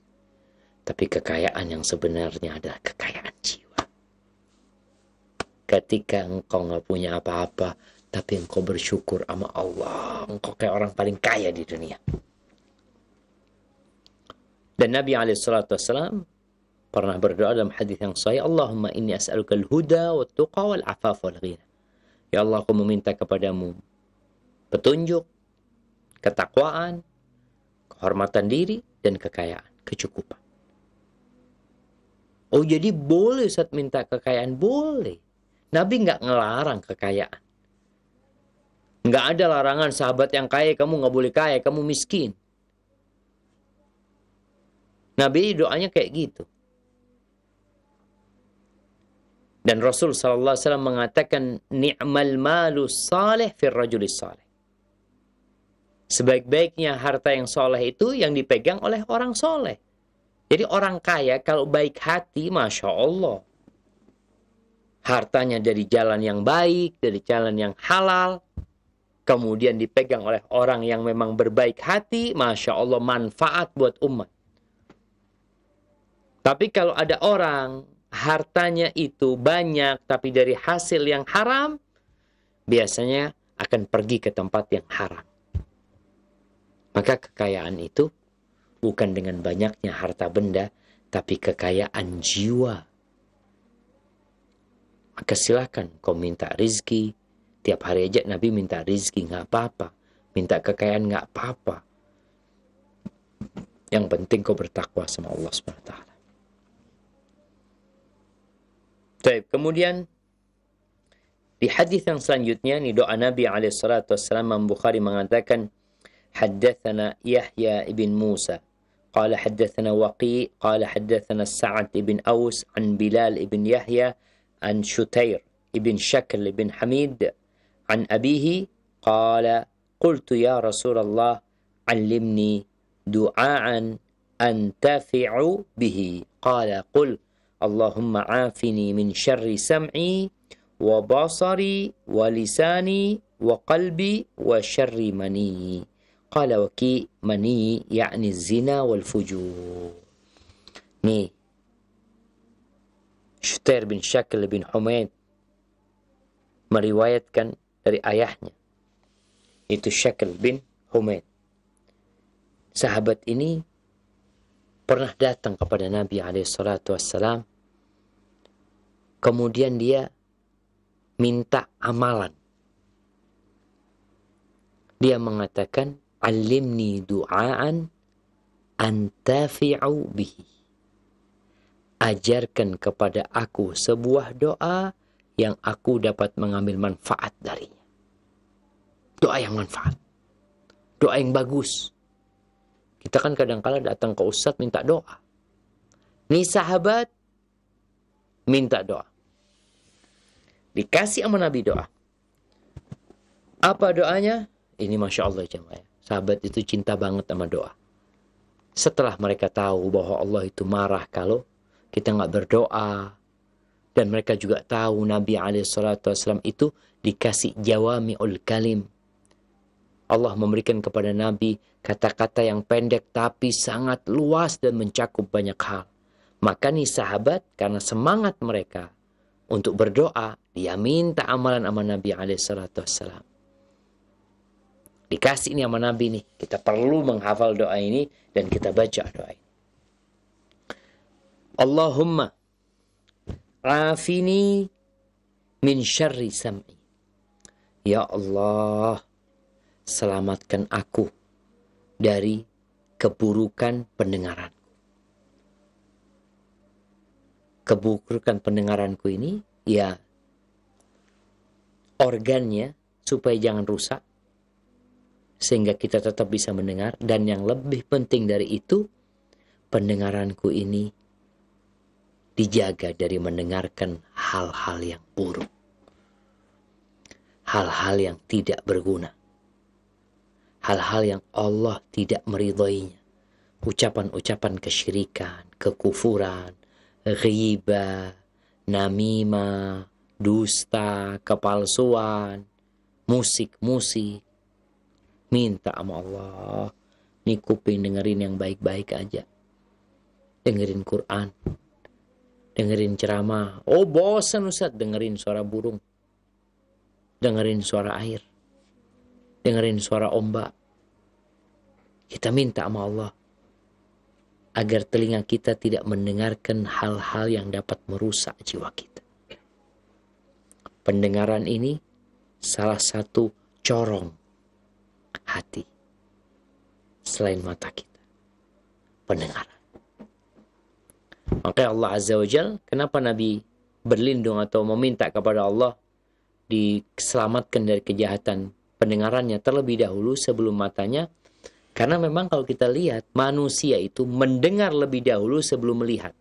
Tapi kekayaan yang sebenarnya adalah kekayaan jiwa. Ketika engkau nggak punya apa-apa, tapi engkau bersyukur sama Allah, engkau kayak orang paling kaya di dunia. Dan Nabi SAW pernah berdoa dalam hadis yang sahih, Allahumma inni as'aluka al-huda wa tuqa wal afaf wal ghina. Ya Allah, aku meminta kepadamu petunjuk, ketakwaan, kehormatan diri, dan kekayaan, kecukupan. Oh, jadi boleh saat minta kekayaan? Boleh. Nabi nggak ngelarang kekayaan. Nggak ada larangan sahabat yang kaya, kamu nggak boleh kaya, kamu miskin. Nabi doanya kayak gitu. Dan Rasul SAW mengatakan, ni'mal malu salih fir rajulis salih. Sebaik-baiknya harta yang soleh itu yang dipegang oleh orang soleh. Jadi orang kaya kalau baik hati, Masya Allah. Hartanya dari jalan yang baik, dari jalan yang halal. Kemudian dipegang oleh orang yang memang berbaik hati, Masya Allah, manfaat buat umat. Tapi kalau ada orang, hartanya itu banyak, tapi dari hasil yang haram, biasanya akan pergi ke tempat yang haram. Maka kekayaan itu bukan dengan banyaknya harta benda, tapi kekayaan jiwa. Maka silakan kau minta rizki. Tiap hari aja Nabi minta rizki, nggak apa-apa. Minta kekayaan nggak apa-apa. Yang penting kau bertakwa sama Allah SWT. Baik, kemudian di hadis yang selanjutnya, ini doa Nabi SAW, Imam Bukhari mengatakan, حدثنا يحيى بن موسى قال حدثنا وقيع قال حدثنا سعد بن أوس عن بلال بن يحيى عن شتير بن شكل بن حميد عن أبيه قال قلت يا رسول الله علمني دعاء أنتفع به قال قل اللهم عافني من شر سمعي وبصري ولساني وقلبي وشر مني Qala waki mani yakni zina wal fujur. Nih, Shutair bin Shakil bin Humaid meriwayatkan dari ayahnya, itu Shakil bin Humaid. Sahabat ini pernah datang kepada Nabi SAW. Kemudian dia minta amalan. Dia mengatakan, Alimni du'aan antafi'u bihi. Ajarkan kepada aku sebuah doa yang aku dapat mengambil manfaat darinya. Doa yang manfaat. Doa yang bagus. Kita kan kadang-kala datang ke ustadz minta doa. Nih sahabat minta doa. Dikasih sama Nabi doa. Apa doanya? Ini Masya Allah jemaah. Sahabat itu cinta banget sama doa. Setelah mereka tahu bahwa Allah itu marah kalau kita nggak berdoa. Dan mereka juga tahu Nabi SAW itu dikasih jawami'ul kalim. Allah memberikan kepada Nabi kata-kata yang pendek tapi sangat luas dan mencakup banyak hal. Maka nih sahabat, karena semangat mereka untuk berdoa, dia minta amalan sama Nabi SAW. Dikasih ini sama Nabi nih. Kita perlu menghafal doa ini dan kita baca doa ini. Allahumma afini min syarri sam'i. Ya Allah, selamatkan aku dari keburukan pendengaranku. Keburukan pendengaranku ini, ya organnya supaya jangan rusak, sehingga kita tetap bisa mendengar. Dan yang lebih penting dari itu, pendengaranku ini dijaga dari mendengarkan hal-hal yang buruk, hal-hal yang tidak berguna, hal-hal yang Allah tidak meridhoinya, ucapan-ucapan kesyirikan, kekufuran, ghibah, namimah, dusta, kepalsuan, musik. Minta sama Allah, nih kuping dengerin yang baik-baik aja, dengerin Quran, dengerin ceramah. Oh bosan Ustaz, dengerin suara burung, dengerin suara air, dengerin suara ombak. Kita minta sama Allah agar telinga kita tidak mendengarkan hal-hal yang dapat merusak jiwa kita. Pendengaran ini salah satu corong hati selain mata kita, pendengaran. Maka Allah Azza wa Jal, kenapa Nabi berlindung atau meminta kepada Allah diselamatkan dari kejahatan pendengarannya terlebih dahulu sebelum matanya? Karena memang kalau kita lihat, manusia itu mendengar lebih dahulu sebelum melihat.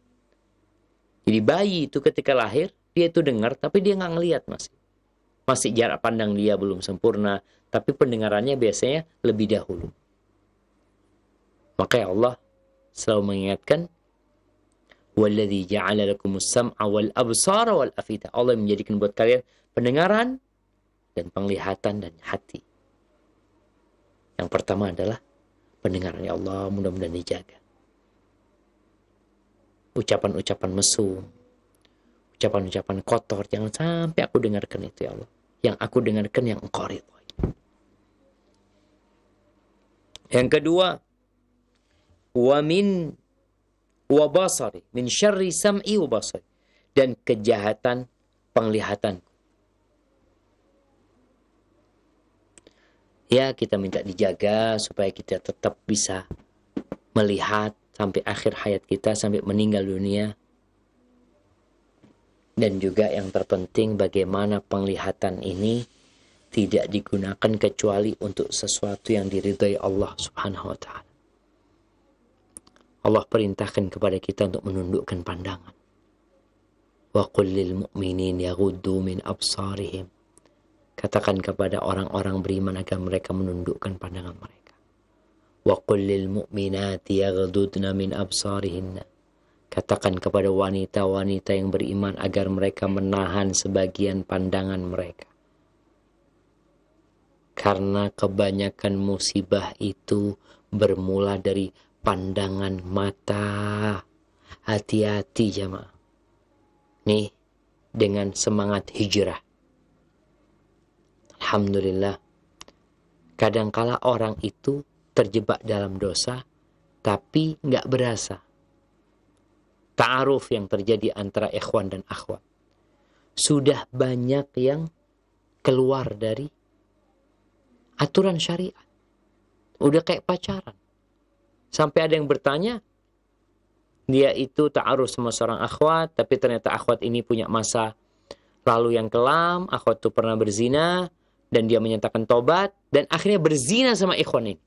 Jadi bayi itu ketika lahir, dia itu dengar, tapi dia nggak ngelihat masih jarak pandang dia belum sempurna, tapi pendengarannya biasanya lebih dahulu. Maka Allah selalu mengingatkan, "Walladzi ja'ala lakumus sam'a wal absara wal afida." Allah menjadikan buat kalian pendengaran dan penglihatan dan hati. Yang pertama adalah pendengaran. Ya Allah, mudah-mudahan dijaga. Ucapan-ucapan mesum, ucapan-ucapan kotor, jangan sampai aku dengarkan itu ya Allah. Yang aku dengarkan yang Engkau ridhoi. Yang kedua, wa basari min syarri sam'i wa basari, dan kejahatan penglihatan. Ya, kita minta dijaga supaya kita tetap bisa melihat sampai akhir hayat kita, sampai meninggal dunia. Dan juga yang terpenting, bagaimana penglihatan ini tidak digunakan kecuali untuk sesuatu yang diridhai Allah Subhanahu wa ta'ala. Allah perintahkan kepada kita untuk menundukkan pandangan. Wa qul lil mu'minin yaghuddu min absarihim. Katakan kepada orang-orang beriman agar mereka menundukkan pandangan mereka. Wa qul lil mu'minati yaghdudna min absarihinna. Katakan kepada wanita-wanita yang beriman agar mereka menahan sebagian pandangan mereka. Karena kebanyakan musibah itu bermula dari pandangan mata. Hati-hati jamaah. Nih, dengan semangat hijrah. Alhamdulillah. Kadangkala orang itu terjebak dalam dosa, tapi nggak berasa. Ta'aruf yang terjadi antara ikhwan dan akhwat. Sudah banyak yang keluar dari aturan syariat. Udah kayak pacaran. Sampai ada yang bertanya, dia itu ta'aruf sama seorang akhwat, tapi ternyata akhwat ini punya masa lalu yang kelam, akhwat itu pernah berzina, dan dia menyatakan tobat, dan akhirnya berzina sama ikhwan ini.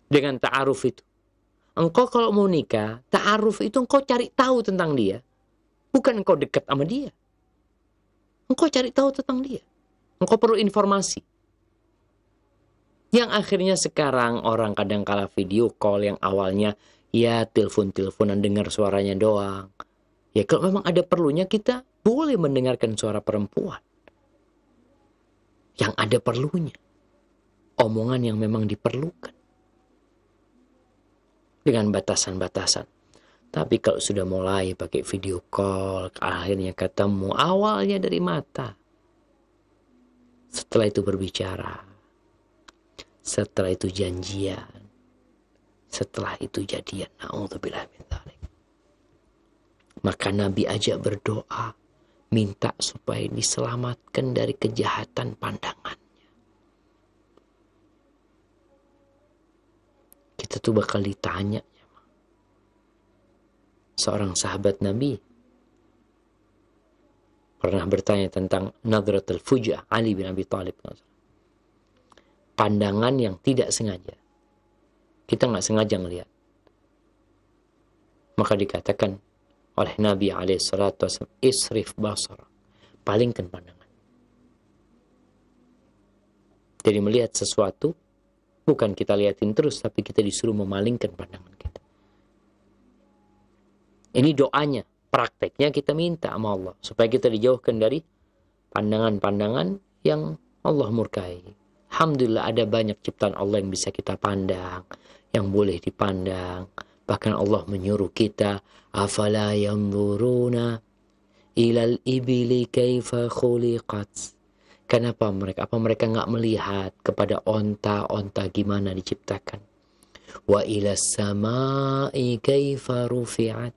Dengan ta'aruf itu. Engkau kalau mau nikah, ta'aruf itu engkau cari tahu tentang dia. Bukan engkau dekat sama dia. Engkau cari tahu tentang dia. Engkau perlu informasi. Yang akhirnya sekarang orang kadang kala video call yang awalnya ya telepon-teleponan dengar suaranya doang. Ya kalau memang ada perlunya kita boleh mendengarkan suara perempuan. Yang ada perlunya. Omongan yang memang diperlukan. Dengan batasan-batasan. Tapi kalau sudah mulai pakai video call, akhirnya ketemu, awalnya dari mata. Setelah itu berbicara. Setelah itu janjian. Setelah itu jadian. Na'udzubillah min dzalik. Maka Nabi aja berdoa, minta supaya diselamatkan dari kejahatan pandangannya. Kita tuh bakal ditanya. Seorang sahabat Nabi pernah bertanya tentang nadratul fujah Ali bin Abi Thalib. Pandangan yang tidak sengaja. Kita nggak sengaja ngelihat. Maka dikatakan oleh Nabi SAW, isrif basar, palingkan pandangan. Jadi melihat sesuatu, bukan kita lihatin terus, tapi kita disuruh memalingkan pandangan kita. Ini doanya, prakteknya kita minta sama Allah, supaya kita dijauhkan dari pandangan-pandangan yang Allah murkai. Alhamdulillah ada banyak ciptaan Allah yang bisa kita pandang, yang boleh dipandang. Bahkan Allah menyuruh kita, afala yanzuruna ilal ibili kaifa khuliqat. Kenapa mereka? Apa mereka nggak melihat kepada onta-onta gimana diciptakan? Wa ilas samai kaifa rufi'at.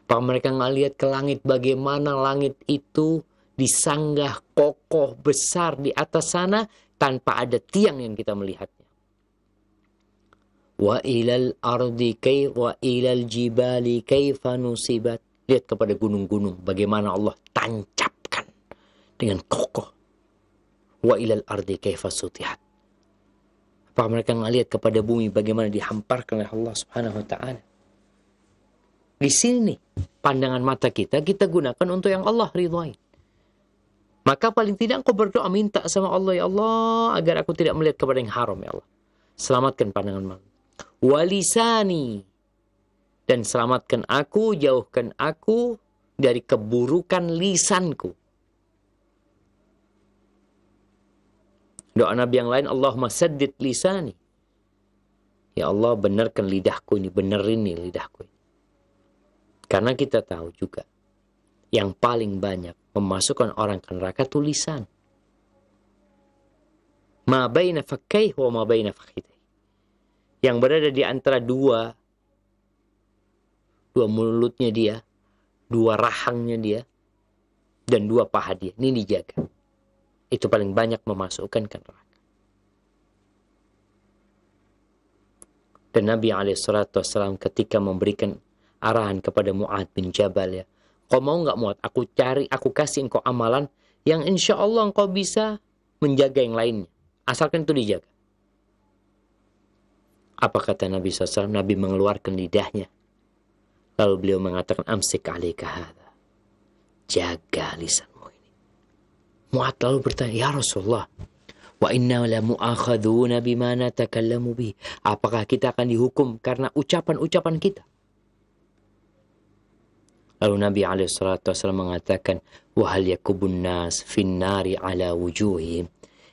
Apa mereka nggak lihat ke langit bagaimana langit itu disanggah kokoh besar di atas sana tanpa ada tiang yang kita melihatnya. Wa ilal ardi wa ilal jibali kaifa nusibat. Lihat kepada gunung-gunung bagaimana Allah tancapkan dengan kokoh. Wa ilal ardi kaifa sutihat. Apa mereka ngelihat kepada bumi bagaimana dihamparkan oleh Allah Subhanahu wa taala. Di sini pandangan mata kita gunakan untuk yang Allah ridhai. Maka paling tidak engkau berdoa minta sama Allah, ya Allah, agar aku tidak melihat kepada yang haram, ya Allah. Selamatkan pandangan mata. Walisani, dan selamatkan aku, jauhkan aku dari keburukan lisanku. Doa Nabi yang lain, Allahumma saddid lisani. Ya Allah, benarkan lidahku ini, benerin nih lidahku ini. Karena kita tahu juga yang paling banyak memasukkan orang ke neraka itu lisan. Ma baina fakkaih wa ma baina fakhidai. Yang berada di antara dua mulutnya dia, dua rahangnya dia, dan dua paha dia. Ini dijaga. Itu paling banyak memasukkan ke neraka. Dan Nabi SAW ketika memberikan arahan kepada Mu'ad bin Jabal, ya, kau mau nggak Mu'ad? Aku kasih engkau amalan yang insya Allah engkau bisa menjaga yang lainnya. Asalkan itu dijaga. Apa kata Nabi SAW? Nabi mengeluarkan lidahnya. Lalu beliau mengatakan, amsik alaika hadha. Jaga lisanmu ini. Mu'ad lalu bertanya, ya Rasulullah, wa inna la mu'akhaduna bima natakallamu bih. Apakah kita akan dihukum karena ucapan-ucapan kita? Lalu Nabi SAW mengatakan, wahal yakubun nas finnari ala wujuhim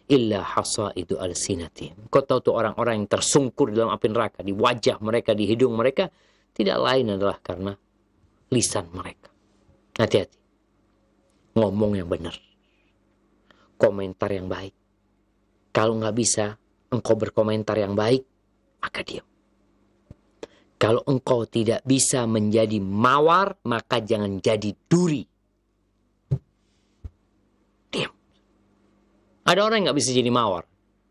illa hasaidu alsinatihim. Kau tahu tuh orang-orang yang tersungkur dalam api neraka, di wajah mereka, di hidung mereka, tidak lain adalah karena lisan mereka. Hati-hati. Ngomong yang benar. Komentar yang baik. Kalau nggak bisa engkau berkomentar yang baik, maka diam. Kalau engkau tidak bisa menjadi mawar, maka jangan jadi duri. Diam. Ada orang yang nggak bisa jadi mawar.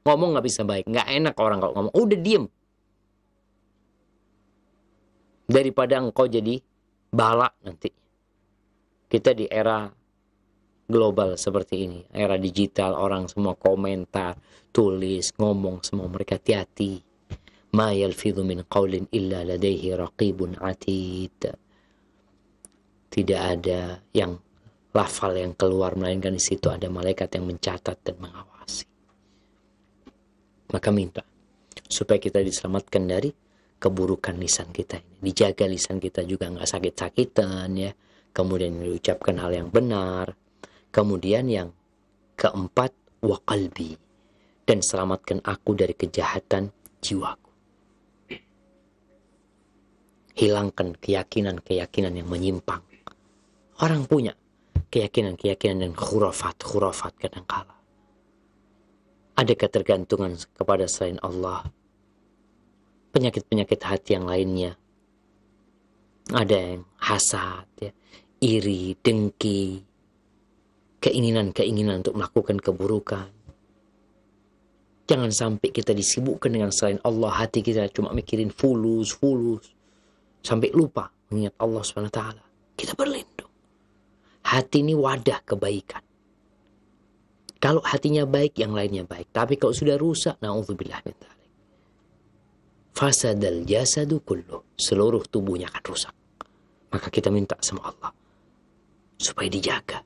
Ngomong nggak bisa baik. Nggak enak orang kalau ngomong. Udah diem. Daripada engkau jadi bala nanti. Kita di era global seperti ini. Era digital, orang semua komentar, tulis, ngomong, semua mereka hati-hati. Ma yalfidhu min qawlin illa ladaihi raqibun atid. Tidak ada yang lafal yang keluar, melainkan di situ ada malaikat yang mencatat dan mengawasi. Maka minta supaya kita diselamatkan dari keburukan lisan kita ini. Dijaga lisan kita juga nggak sakit-sakitan, ya. Kemudian diucapkan hal yang benar. Kemudian yang keempat, wa qalbi, dan selamatkan aku dari kejahatan jiwaku. Hilangkan keyakinan-keyakinan yang menyimpang. Orang punya keyakinan-keyakinan dan khurafat kadangkala. Ada ketergantungan kepada selain Allah. Penyakit-penyakit hati yang lainnya. Ada yang hasad, ya, iri, dengki, keinginan-keinginan untuk melakukan keburukan. Jangan sampai kita disibukkan dengan selain Allah, hati kita cuma mikirin fulus, sampai lupa mengingat Allah SWT. Kita berlindung. Hati ini wadah kebaikan. Kalau hatinya baik, yang lainnya baik. Tapi kalau sudah rusak, na'udzubillah min dzalik. Fasadal jasadu kulluh. Seluruh tubuhnya akan rusak. Maka kita minta sama Allah supaya dijaga.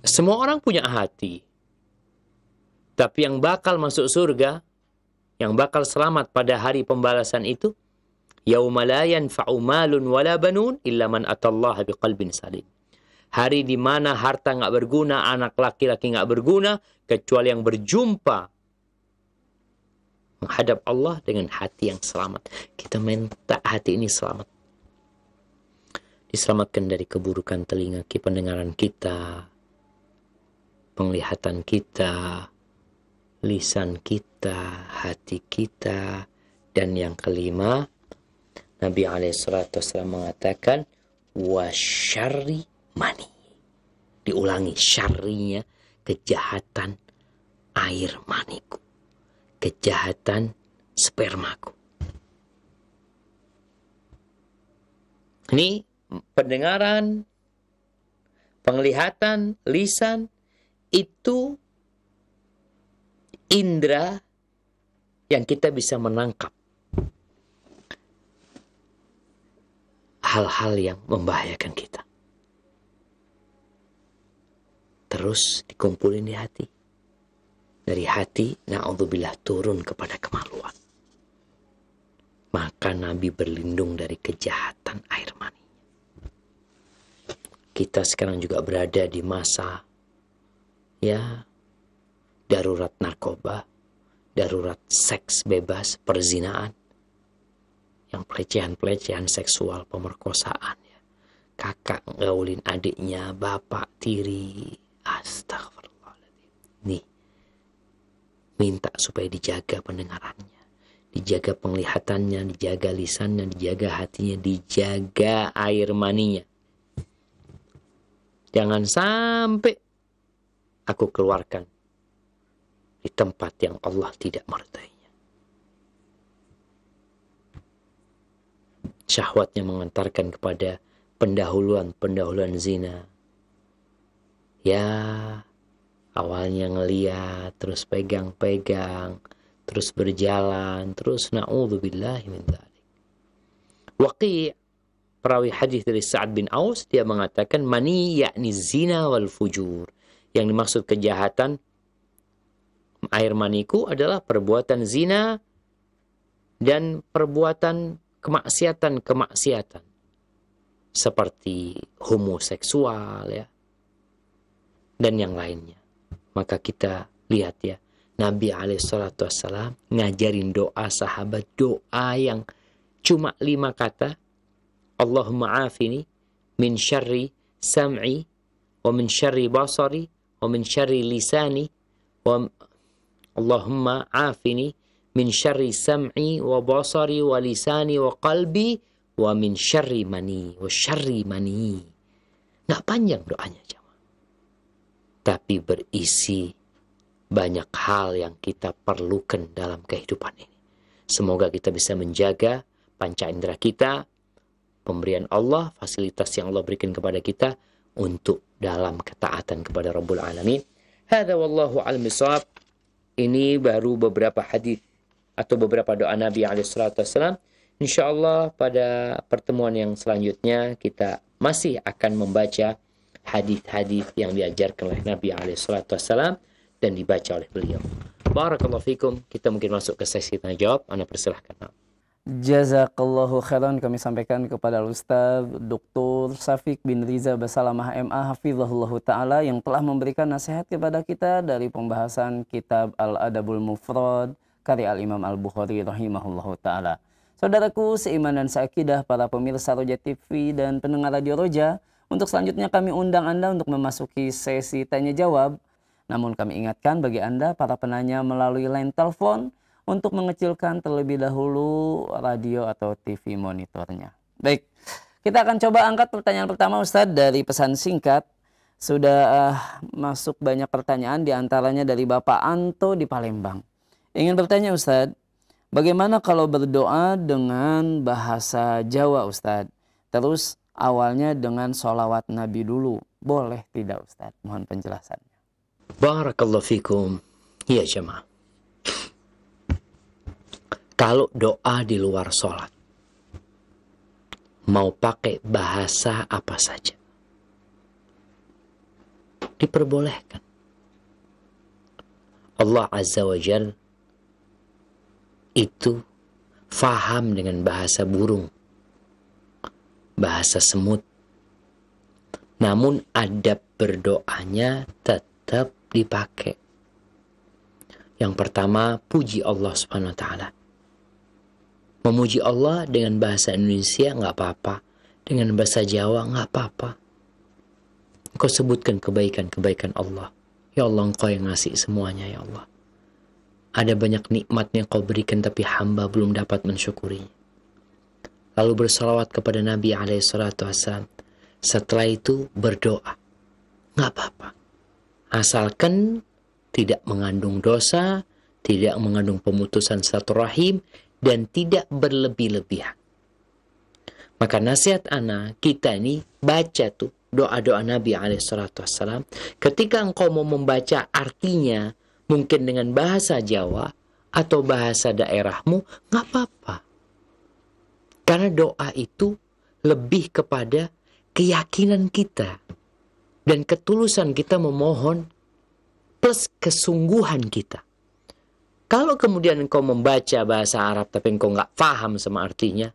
Semua orang punya hati. Tapi yang bakal masuk surga, yang bakal selamat pada hari pembalasan itu, yauma la yanfa'u malun wala banun illa man atallaha biqalbin salim. Hari di mana harta nggak berguna, anak laki-laki nggak berguna, kecuali yang berjumpa menghadap Allah dengan hati yang selamat. Kita minta hati ini selamat. Diselamatkan dari keburukan telinga, pendengaran kita, penglihatan kita, lisan kita, hati kita. Dan yang kelima, Nabi SAW mengatakan, wasyarri mani. Diulangi, syarrinya, kejahatan air maniku, kejahatan spermaku. Ini pendengaran, penglihatan, lisan, itu indera yang kita bisa menangkap hal-hal yang membahayakan kita. Terus dikumpulin di hati. Dari hati, na'udzubillah, turun kepada kemaluan. Maka Nabi berlindung dari kejahatan air mani. Kita sekarang juga berada di masa darurat narkoba, darurat seks bebas, perzinaan, yang pelecehan seksual, pemerkosaan, kakak ngaulin adiknya, bapak tiri, astagfirullahaladzim. Nih, minta supaya dijaga pendengarannya, dijaga penglihatannya, dijaga lisannya, dijaga hatinya, dijaga air maninya. Jangan sampai aku keluarkan di tempat yang Allah tidak meridainya. Syahwatnya mengantarkan kepada pendahuluan zina. Awalnya ngeliat, terus pegang-pegang, terus berjalan, terus na'udzubillahi min dzalik. Waqi', perawi hadis dari Sa'ad bin Aus, dia mengatakan mani yakni zina wal fujur. Yang dimaksud kejahatan air maniku adalah perbuatan zina dan perbuatan kemaksiatan seperti homoseksual dan yang lainnya. Maka kita lihat Nabi SAW ngajarin doa sahabat, doa yang cuma 5 kata. Allahumma afini min syarri sam'i wa min syarri basari wa min syarri lisani wa Allahumma afini min syarri sam'i wa basari wa lisani wa qalbi wa min syarri mani wa syarri mani. Nggak panjang doanya, jemaah, tapi berisi banyak hal yang kita perlukan dalam kehidupan ini. Semoga kita bisa menjaga panca indera kita, pemberian Allah, fasilitas yang Allah berikan kepada kita untuk dalam ketaatan kepada Rabbul Alamin. Hadza wallahu a'lam bishawab. Ini baru beberapa hadis atau beberapa doa Nabi SAW. InsyaAllah pada pertemuan yang selanjutnya kita masih akan membaca hadis-hadis yang diajarkan oleh Nabi SAW dan dibaca oleh beliau. Barakallahu fikum. Kita mungkin masuk ke sesi tanya jawab. Anda persilahkan. Jazakallahu khairan, kami sampaikan kepada Ustaz Dr. Syafiq bin Riza Basalamah MA hafizahullahu ta'ala yang telah memberikan nasihat kepada kita dari pembahasan kitab Al-Adabul Mufrad karya Al-Imam Al-Bukhari rahimahullahu ta'ala. Saudaraku seiman dan seakidah, para pemirsa Roja TV dan pendengar Radio Roja, untuk selanjutnya kami undang Anda untuk memasuki sesi tanya jawab. Namun kami ingatkan bagi Anda para penanya melalui line telepon untuk mengecilkan terlebih dahulu radio atau TV monitornya. Baik, kita akan coba angkat pertanyaan pertama Ustadz dari pesan singkat. Sudah masuk banyak pertanyaan, diantaranya dari Bapak Anto di Palembang. Ingin bertanya Ustadz, bagaimana kalau berdoa dengan bahasa Jawa Ustadz? Terus awalnya dengan sholawat Nabi dulu. Boleh tidak Ustadz? Mohon penjelasannya. Barakallahu fikum. Ya jemaah. Kalau doa di luar sholat, mau pakai bahasa apa saja, diperbolehkan. Allah Azza wa Jal itu faham dengan bahasa burung, bahasa semut. Namun adab berdoanya tetap dipakai. Yang pertama, puji Allah Subhanahu wa Ta'ala. Memuji Allah dengan bahasa Indonesia nggak apa-apa, dengan bahasa Jawa nggak apa-apa. Engkau sebutkan kebaikan-kebaikan Allah. Ya Allah, Engkau yang ngasih semuanya, ya Allah. Ada banyak nikmat yang Kau berikan tapi hamba belum dapat mensyukurinya. Lalu bersalawat kepada Nabi SAW. Setelah itu berdoa. Nggak apa-apa. Asalkan tidak mengandung dosa, tidak mengandung pemutusan silaturahim, dan tidak berlebih-lebihan. Maka nasihat ana, kita ini baca tuh doa-doa Nabi SAW. Ketika engkau mau membaca artinya, mungkin dengan bahasa Jawa atau bahasa daerahmu, nggak apa-apa. Karena doa itu lebih kepada keyakinan kita dan ketulusan kita memohon plus kesungguhan kita. Kalau kemudian engkau membaca bahasa Arab tapi engkau nggak paham sama artinya,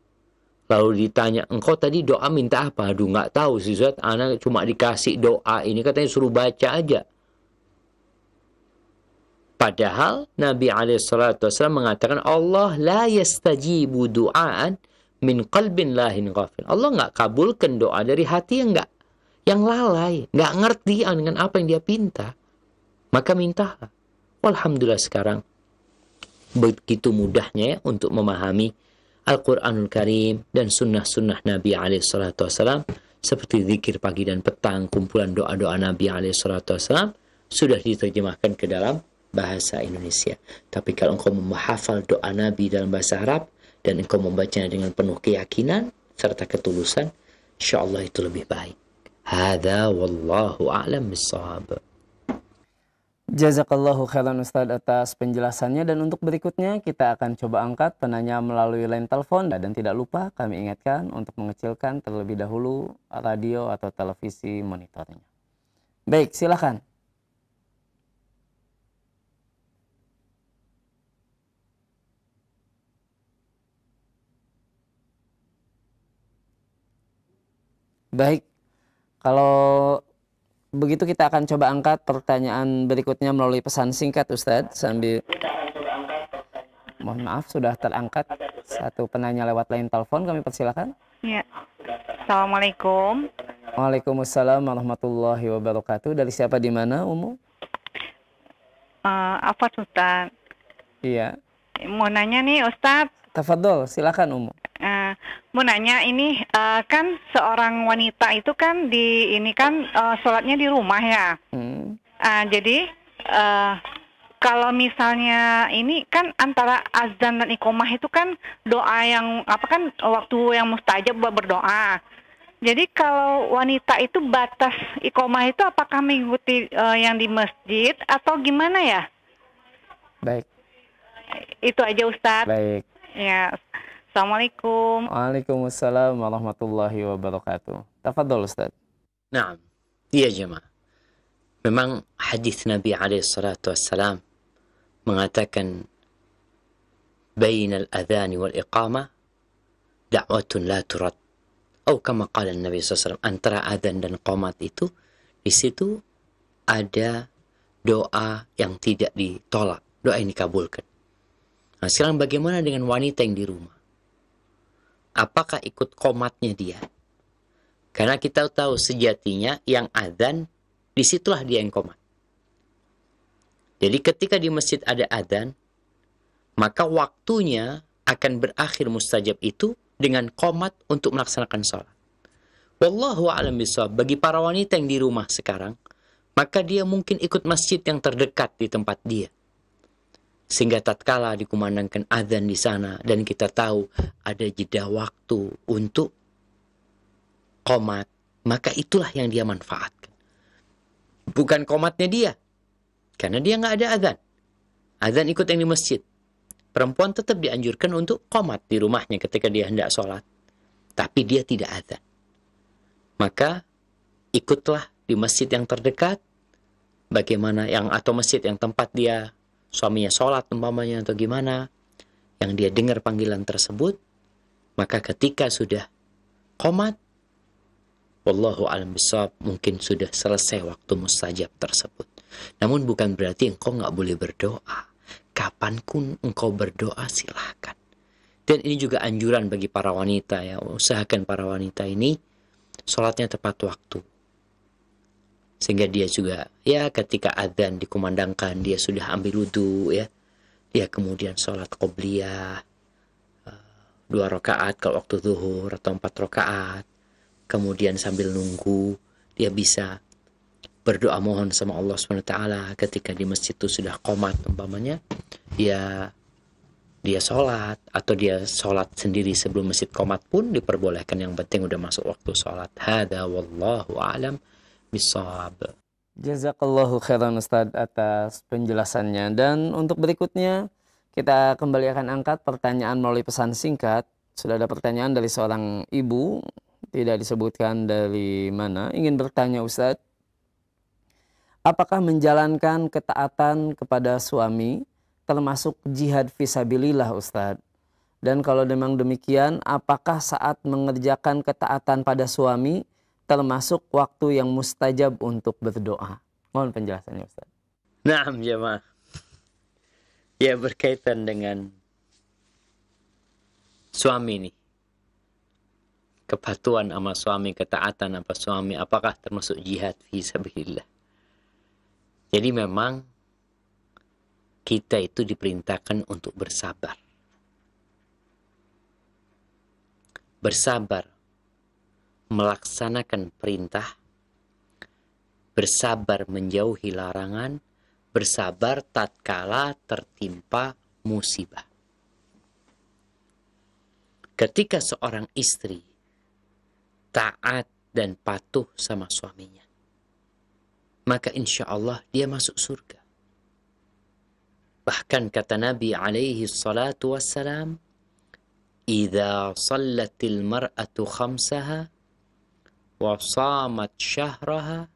lalu ditanya, engkau tadi doa minta apa? Aduh nggak tahu sih Ustaz, anak cuma dikasih doa ini katanya suruh baca aja. Padahal Nabi SAW mengatakan Allah la yastajibu du'aan min qalbin lahin ghafil. Allah nggak kabulkan doa dari hati yang lalai, nggak ngerti dengan apa yang dia pinta. Maka mintalah. Alhamdulillah sekarang begitu mudahnya ya untuk memahami Al-Quranul Karim dan sunnah-sunnah Nabi SAW seperti zikir pagi dan petang, kumpulan doa-doa Nabi SAW sudah diterjemahkan ke dalam bahasa Indonesia. Tapi kalau engkau menghafal doa Nabi dalam bahasa Arab dan engkau membacanya dengan penuh keyakinan serta ketulusan, insyaAllah itu lebih baik. Hadza wallahu a'lam bissawab. Jazakallahu khairan Ustadz atas penjelasannya, dan untuk berikutnya kita akan coba angkat penanya melalui line telepon, dan tidak lupa kami ingatkan untuk mengecilkan terlebih dahulu radio atau televisi monitornya. Baik, silakan. Baik, kalau begitu kita akan coba angkat pertanyaan berikutnya melalui pesan singkat Ustadz sambil. Mohon maaf sudah terangkat satu penanya lewat line telepon, kami persilakan. Ya. Assalamualaikum. Waalaikumsalam warahmatullahi wabarakatuh. Dari siapa di mana, Umu? Apa Ustadz? Iya. Mau nanya nih Ustadz. Tafadhol, silakan Umu. Mau nanya ini kan seorang wanita itu kan sholatnya di rumah ya. Jadi kalau misalnya ini kan antara azan dan iqomah itu kan doa yang waktu yang mustajab buat berdoa. Jadi kalau wanita itu batas iqomah itu apakah mengikuti yang di masjid atau gimana ya? Baik. Itu aja Ustadz. Baik. Ya. Assalamualaikum. Waalaikumsalam warahmatullahi wabarakatuh. Tafadhol Ustaz. Naam. Iya jemaah. Memang hadis Nabi SAW mengatakan bainal adhan wal iqamah da'watun la turad. Atau kama qala Nabi SAW, antara adhan dan qomat itu di situ ada doa yang tidak ditolak, doa yang dikabulkan. Nah, sekarang bagaimana dengan wanita yang di rumah? Apakah ikut qomatnya dia? Karena kita tahu sejatinya yang adzan, disitulah dia yang qomat. Jadi ketika di masjid ada adzan, maka waktunya akan berakhir mustajab itu dengan qomat untuk melaksanakan sholat. Wallahu a'lam bishawab. Bagi para wanita yang di rumah sekarang, maka dia mungkin ikut masjid yang terdekat di tempat dia. Sehingga tatkala dikumandangkan azan di sana dan kita tahu ada jeda waktu untuk qomat, maka itulah yang dia manfaatkan. Bukan qomatnya dia, karena dia nggak ada azan. Azan ikut yang di masjid. Perempuan tetap dianjurkan untuk qomat di rumahnya ketika dia hendak sholat. Tapi dia tidak azan. Maka ikutlah di masjid yang terdekat. Bagaimana atau masjid yang tempat dia suaminya sholat umpamanya atau gimana. Yang dia dengar panggilan tersebut. Maka ketika sudah qomat, wallahu a'lam bishawab, mungkin sudah selesai waktu mustajab tersebut. Namun bukan berarti engkau nggak boleh berdoa. Kapanpun engkau berdoa silahkan. Dan ini juga anjuran bagi para wanita ya. Usahakan para wanita ini sholatnya tepat waktu. Sehingga dia juga ya ketika adzan dikumandangkan dia sudah ambil wudu ya. Dia kemudian sholat qobliyah 2 rakaat kalau waktu zuhur atau 4 rakaat. Kemudian sambil nunggu dia bisa berdoa mohon sama Allah SWT ketika di masjid itu sudah qomat umpamanya. Ya dia sholat atau dia sholat sendiri sebelum masjid qomat pun diperbolehkan. Yang penting udah masuk waktu sholat. Hada wallahu a'lam bishawab. Jazakallahu khairan Ustadz atas penjelasannya. Dan untuk berikutnya kita kembali akan angkat pertanyaan melalui pesan singkat. Sudah ada pertanyaan dari seorang ibu, tidak disebutkan dari mana, ingin bertanya Ustadz, apakah menjalankan ketaatan kepada suami termasuk jihad fisabilillah Ustadz? Dan kalau memang demikian, apakah saat mengerjakan ketaatan pada suami termasuk waktu yang mustajab untuk berdoa? Mohon penjelasannya Ustadz. Naam jemaah. Ya berkaitan dengan suami nih. Kepatuhan sama suami, ketaatan apa suami, apakah termasuk jihad fisabilillah? Jadi memang kita itu diperintahkan untuk bersabar. Bersabar melaksanakan perintah, bersabar menjauhi larangan, bersabar tatkala tertimpa musibah. Ketika seorang istri taat dan patuh sama suaminya, maka insya Allah dia masuk surga. Bahkan kata Nabi alaihi salatu wassalam, "Idza sallatil mar'atu khamsaha wa shamat syahraha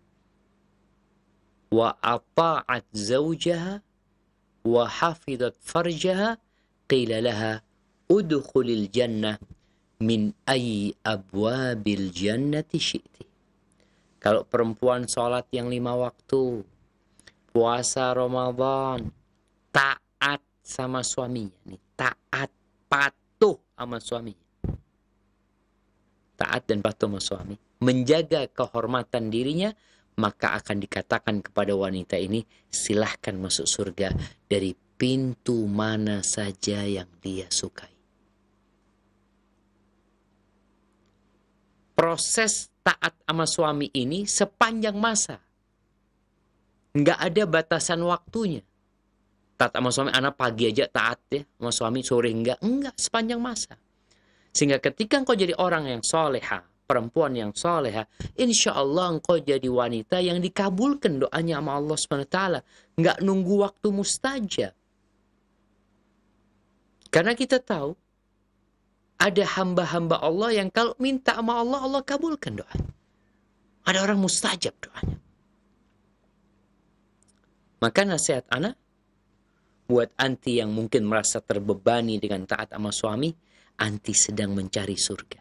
wa ata'at zawjaha wa hafizat farjaha qila laha udkhulil jannah min ayyi abwabil jannati syi'ti." Kalau perempuan sholat yang 5 waktu, puasa Ramadan, taat sama suaminya, nih, taat, patuh sama suaminya. Taat dan patuh sama suami, menjaga kehormatan dirinya, maka akan dikatakan kepada wanita ini, silahkan masuk surga dari pintu mana saja yang dia sukai. Proses taat sama suami ini sepanjang masa. Nggak ada batasan waktunya. Taat sama suami, anak pagi aja taat ya sama suami, sore enggak sepanjang masa. Sehingga ketika engkau jadi orang yang soleha, perempuan yang soleha, insya Allah engkau jadi wanita yang dikabulkan doanya sama Allah SWT. Nggak nunggu waktu mustajab. Karena kita tahu ada hamba-hamba Allah yang kalau minta sama Allah, Allah kabulkan doanya. Ada orang mustajab doanya. Maka nasihat anak, buat anti yang mungkin merasa terbebani dengan taat sama suami, anti sedang mencari surga.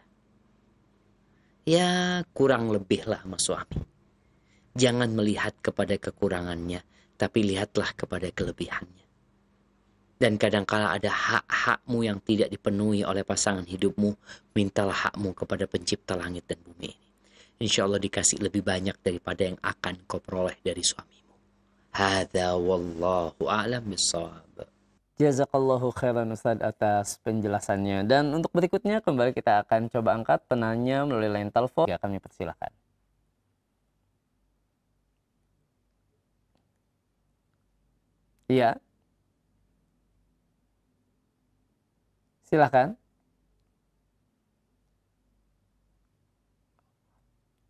Ya kurang lebihlah sama suami. Jangan melihat kepada kekurangannya, tapi lihatlah kepada kelebihannya. Dan kadangkala ada hak-hakmu yang tidak dipenuhi oleh pasangan hidupmu, mintalah hakmu kepada pencipta langit dan bumi ini. Insya Allah dikasih lebih banyak daripada yang akan kau peroleh dari suamimu. Hadza wallahu a'lam bishawab. Jazakallahu khairan Ustaz atas penjelasannya. Dan untuk berikutnya kembali kita akan coba angkat penanya melalui line telepon. Ya, kami persilahkan. Iya. Silahkan.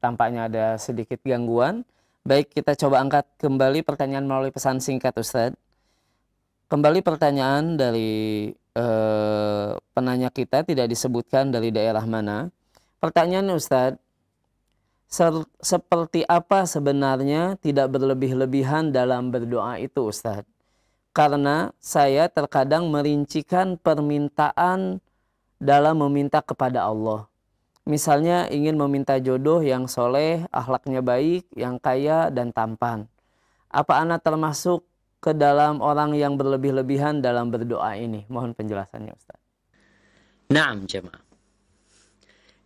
Tampaknya ada sedikit gangguan. Baik, kita coba angkat kembali pertanyaan melalui pesan singkat Ustadz. Kembali pertanyaan dari penanya kita, tidak disebutkan dari daerah mana. Pertanyaan Ustadz, seperti apa sebenarnya tidak berlebih-lebihan dalam berdoa itu Ustadz? Karena saya terkadang merincikan permintaan dalam meminta kepada Allah. Misalnya ingin meminta jodoh yang soleh, akhlaknya baik, yang kaya dan tampan. Apa ana termasuk ke dalam orang yang berlebih-lebihan dalam berdoa ini? Mohon penjelasannya Ustaz. Naam jemaah.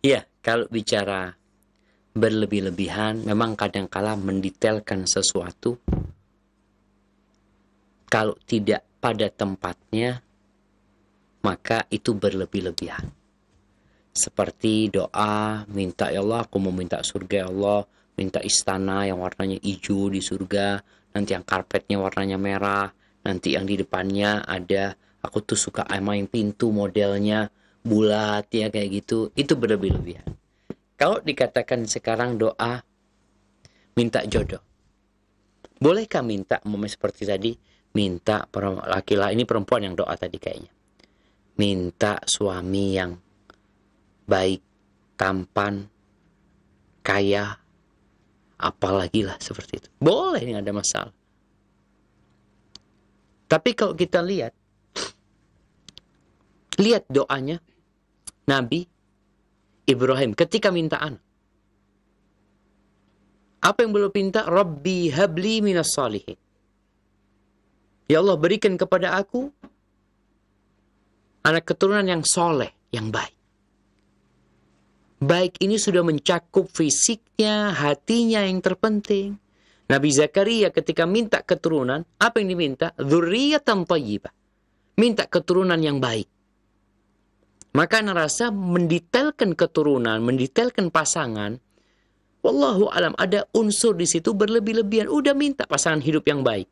Ya, kalau bicara berlebih-lebihan, memang kadang-kala mendetailkan sesuatu. Kalau tidak pada tempatnya, maka itu berlebih-lebihan. Seperti doa, minta ya Allah, aku mau minta surga ya Allah, minta istana yang warnanya hijau di surga, nanti yang karpetnya warnanya merah, nanti yang di depannya ada, aku tuh suka main pintu modelnya bulat ya kayak gitu, itu berlebih-lebihan. Kalau dikatakan sekarang doa, minta jodoh, bolehkah minta seperti tadi, minta laki-laki, ini perempuan yang doa tadi kayaknya, minta suami yang baik, tampan, kaya, apalagi lah seperti itu. Boleh, nggak ada masalah. Tapi kalau kita lihat doanya Nabi Ibrahim ketika minta anak. Apa yang beliau minta? Rabbi habli minas salihin. Ya Allah, berikan kepada aku anak keturunan yang soleh, yang baik. Baik ini sudah mencakup fisiknya, hatinya yang terpenting. Nabi Zakaria ketika minta keturunan, apa yang diminta? Dzurriyyatan thayyibah. Minta keturunan yang baik. Maka ana rasa mendetailkan keturunan, mendetailkan pasangan, wallahu alam ada unsur di situ berlebih-lebihan. Udah minta pasangan hidup yang baik,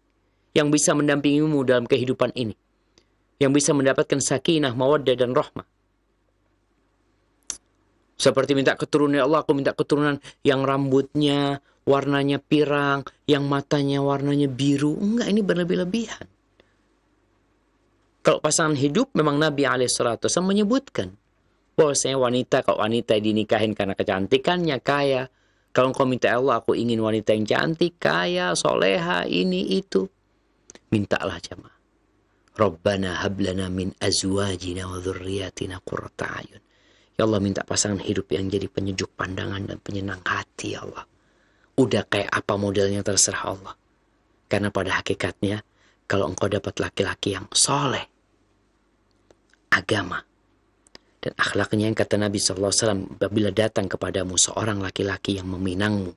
yang bisa mendampingimu dalam kehidupan ini, yang bisa mendapatkan sakinah, mawaddah dan rahmah. Seperti minta keturunan, ya Allah, aku minta keturunan yang rambutnya warnanya pirang, yang matanya warnanya biru. Enggak, ini berlebih-lebihan. Kalau pasangan hidup, memang Nabi SAW menyebutkan bahwasanya wanita, kalau wanita dinikahin karena kecantikannya, kaya. Kalau engkau minta ya Allah, aku ingin wanita yang cantik, kaya, soleha, ini, itu. Mintalah jamaah. Rabbana hablana min azwajina wa dhurriyatina qurrata a'yun. Ya Allah, minta pasangan hidup yang jadi penyejuk pandangan dan penyenang hati ya Allah. Udah kayak apa modelnya terserah Allah. Karena pada hakikatnya, kalau engkau dapat laki-laki yang soleh, agama, dan akhlaknya yang kata Nabi SAW, apabila datang kepadamu seorang laki-laki yang meminangmu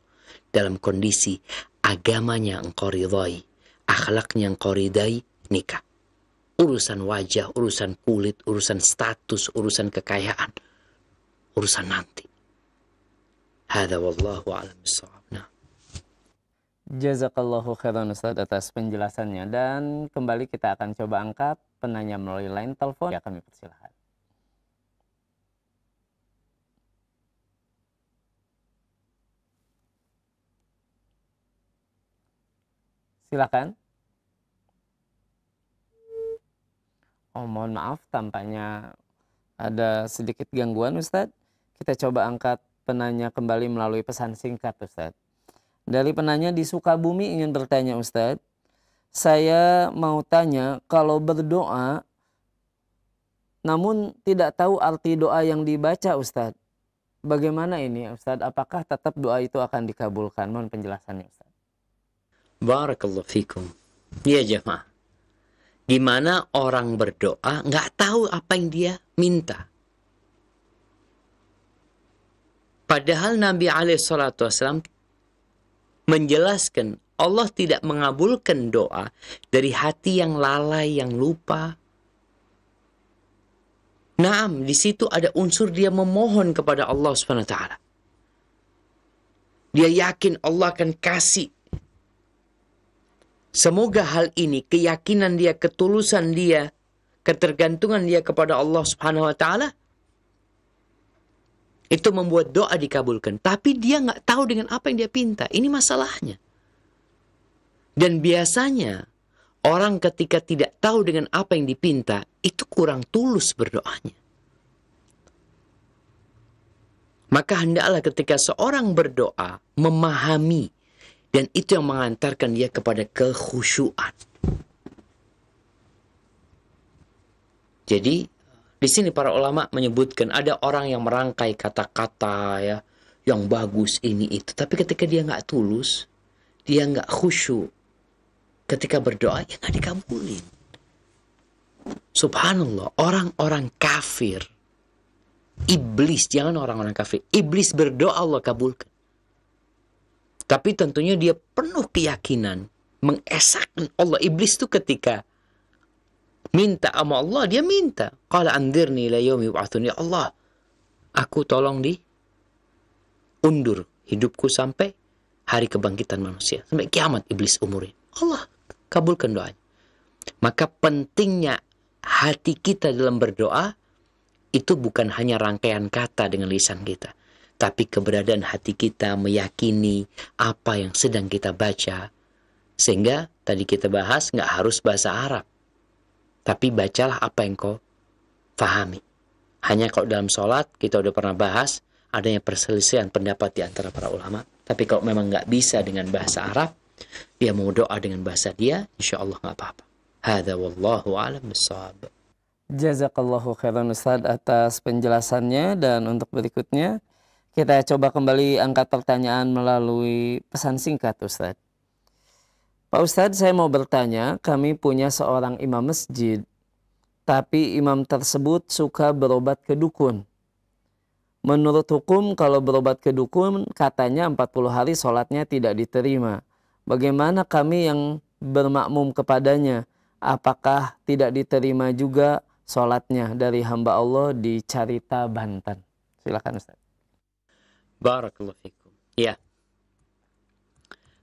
dalam kondisi agamanya engkau ridhai, akhlaknya engkau ridhai, nikah. Urusan wajah, urusan kulit, urusan status, urusan kekayaan, urusan nanti. Hadza wallahu a'lam bissawab. Nah. Jazakallahu khairan Ustaz atas penjelasannya. Dan kembali kita akan coba angkat penanya melalui line telepon. Ya, kami persilahkan. Silakan. Oh, mohon maaf, tampaknya ada sedikit gangguan Ustadz. Kita coba angkat penanya kembali melalui pesan singkat Ustadz. Dari penanya di Sukabumi ingin bertanya Ustadz. Saya mau tanya, kalau berdoa namun tidak tahu arti doa yang dibaca Ustadz. Bagaimana ini Ustadz? Apakah tetap doa itu akan dikabulkan? Mohon penjelasannya Ustadz. Barakallahu fikum. Ya jemaah. Gimana orang berdoa nggak tahu apa yang dia minta. Padahal Nabi SAW menjelaskan Allah tidak mengabulkan doa dari hati yang lalai, yang lupa, Naam, di situ ada unsur dia memohon kepada Allah Subhanahu wa taala. Dia yakin Allah akan kasih. Semoga hal ini, keyakinan dia, ketulusan dia, ketergantungan dia kepada Allah Subhanahu wa taala, itu membuat doa dikabulkan. Tapi dia nggak tahu dengan apa yang dia pinta. Ini masalahnya. Dan biasanya orang ketika tidak tahu dengan apa yang dipinta, itu kurang tulus berdoanya. Maka hendaklah ketika seorang berdoa, memahami. Dan itu yang mengantarkan dia kepada kekhusyuan. Jadi, di sini para ulama menyebutkan ada orang yang merangkai kata-kata ya, yang bagus ini itu. Tapi ketika dia nggak tulus, dia nggak khusyuk. Ketika berdoa, ya nggak dikabulin. Subhanallah, orang-orang kafir, iblis, jangan orang-orang kafir, iblis berdoa Allah kabulkan. Tapi tentunya dia penuh keyakinan, mengesahkan Allah. Iblis itu ketika minta sama Allah, dia minta. Qala anzirni ila yaumi yub'atsun. Ya Allah, aku tolong undur hidupku sampai hari kebangkitan manusia. Sampai kiamat iblis umurin. Allah kabulkan doanya. Maka pentingnya hati kita dalam berdoa, itu bukan hanya rangkaian kata dengan lisan kita. Tapi keberadaan hati kita meyakini apa yang sedang kita baca. Sehingga tadi kita bahas nggak harus bahasa Arab. Tapi bacalah apa yang kau fahami. Hanya kalau dalam sholat kita udah pernah bahas adanya perselisihan pendapat di antara para ulama. Tapi kalau memang nggak bisa dengan bahasa Arab, dia mau doa dengan bahasa dia, insya Allah nggak apa-apa. Hadza wallahu a'lam bissawab. Jazakallahu khairan Ustaz atas penjelasannya. Dan untuk berikutnya kita coba kembali angkat pertanyaan melalui pesan singkat Ustaz. Pak Ustadz, saya mau bertanya, kami punya seorang imam masjid, tapi imam tersebut suka berobat ke dukun. Menurut hukum, kalau berobat ke dukun, katanya 40 hari sholatnya tidak diterima. Bagaimana kami yang bermakmum kepadanya? Apakah tidak diterima juga sholatnya dari hamba Allah di Carita, Banten? Silakan Ustadz. Barakallahu fikum. Ya.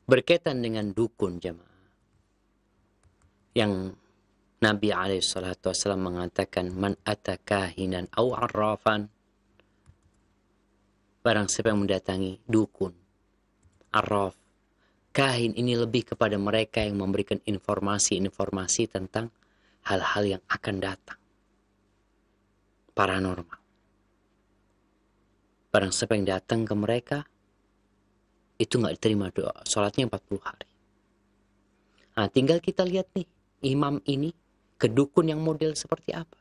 Berkaitan dengan dukun jemaah. Yang Nabi SAW mengatakan, Man atakahinan aw arrafan. Barang siapa yang mendatangi dukun, arraf, kahin, ini lebih kepada mereka yang memberikan informasi-informasi tentang hal-hal yang akan datang. Paranormal. Barang siapa yang datang ke mereka, itu nggak diterima doa. Sholatnya 40 hari. Nah, tinggal kita lihat nih, imam ini ke dukun yang model seperti apa.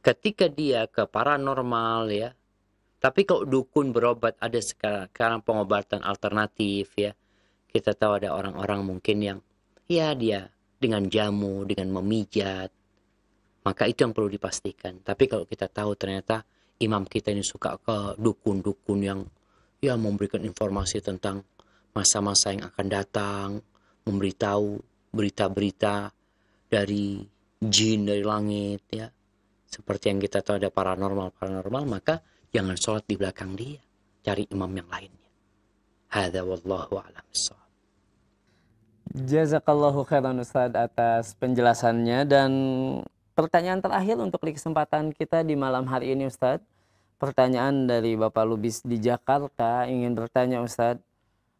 Ketika dia ke paranormal ya, tapi kalau dukun berobat, ada sekarang pengobatan alternatif ya. Kita tahu ada orang-orang mungkin yang ya dia dengan jamu, dengan memijat. Maka itu yang perlu dipastikan. Tapi kalau kita tahu ternyata imam kita ini suka ke dukun-dukun yang ya memberikan informasi tentang masa-masa yang akan datang, memberitahu berita-berita dari jin dari langit ya. Seperti yang kita tahu ada paranormal, maka jangan sholat di belakang dia. Cari imam yang lainnya. Hadza wallahu a'lam bissawab. Jazakallahu khairan Ustaz atas penjelasannya. Dan pertanyaan terakhir untuk di kesempatan kita di malam hari ini Ustaz. Pertanyaan dari Bapak Lubis di Jakarta ingin bertanya Ustaz.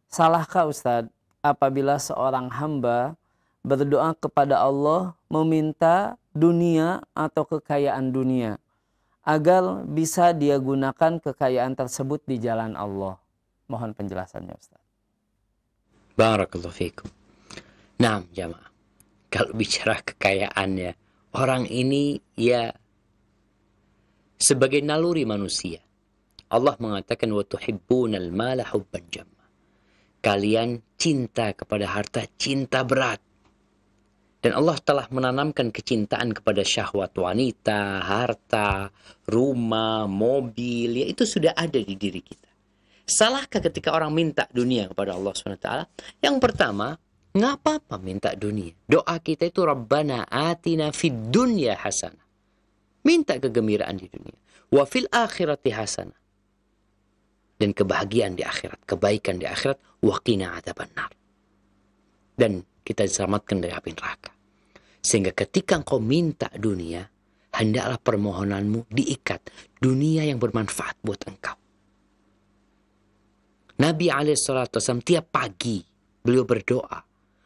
Salahkah Ustaz apabila seorang hamba berdoa kepada Allah meminta dunia atau kekayaan dunia agar bisa dia gunakan kekayaan tersebut di jalan Allah? Mohon penjelasannya Ustaz. Barakallahu fikum. Nah, jamaah. Kalau bicara kekayaannya, orang ini ya sebagai naluri manusia. Allah mengatakan wa tuhibbunal mala hubban jamma. Kalian cinta kepada harta, cinta berat. Dan Allah telah menanamkan kecintaan kepada syahwat wanita, harta, rumah, mobil, ya itu sudah ada di diri kita. Salahkah ketika orang minta dunia kepada Allah SWT? Yang pertama, nggak apa-apa minta dunia. Doa kita itu Rabbana atina fid dunya hasanah. Minta kegembiraan di dunia. Wa fil akhirati hasanah. Dan kebahagiaan di akhirat, kebaikan di akhirat, wa qina adzabannar. Dan kita diselamatkan dari api neraka. Sehingga ketika engkau minta dunia, hendaklah permohonanmu diikat dunia yang bermanfaat buat engkau. Nabi SAW tiap pagi beliau berdoa,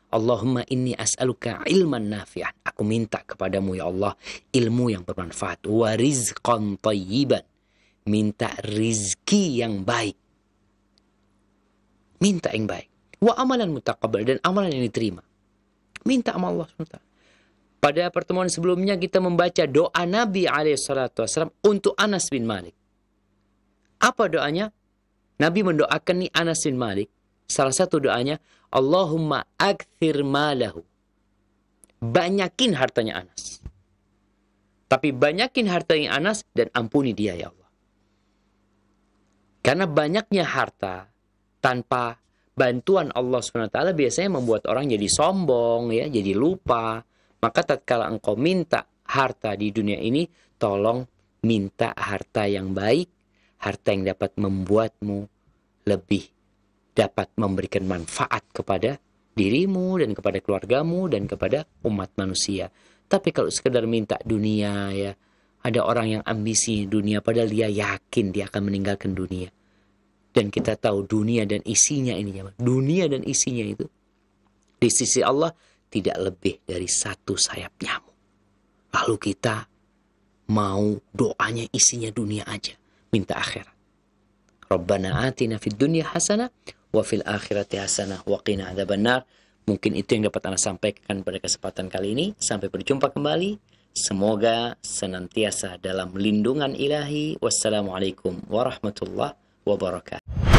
Allahumma inni as'aluka ilman nafi'an. Aku minta kepadamu ya Allah ilmu yang bermanfaat. Wa rizqan tayyiban. Minta rizki yang baik. Minta yang baik. Wa amalan mutaqabbal. Dan amalan yang diterima. Minta sama Allah SWT. Pada pertemuan sebelumnya kita membaca doa Nabi SAW untuk Anas bin Malik. Apa doanya? Nabi mendoakan nih Anas bin Malik. Salah satu doanya, Allahumma akthir malahu. Banyakin hartanya Anas. Tapi banyakin hartanya Anas dan ampuni dia ya Allah. Karena banyaknya harta tanpa bantuan Allah SWT biasanya membuat orang jadi sombong, ya, jadi lupa. Maka tatkala engkau minta harta di dunia ini, tolong minta harta yang baik, harta yang dapat membuatmu lebih dapat memberikan manfaat kepada dirimu dan kepada keluargamu dan kepada umat manusia. Tapi kalau sekedar minta dunia, ya, ada orang yang ambisi dunia padahal dia yakin dia akan meninggalkan dunia. Dan kita tahu dunia dan isinya ini, dunia dan isinya itu di sisi Allah tidak lebih dari satu sayap nyamuk. Lalu kita mau doanya isinya dunia aja, minta akhirat. Rabbana atina fid dunya hasanah wa fil akhirati hasanah wa qina adzabannar. Mungkin itu yang dapat Anda sampaikan pada kesempatan kali ini. Sampai berjumpa kembali. Semoga senantiasa dalam lindungan ilahi. Wassalamualaikum warahmatullahi wabarakatuh.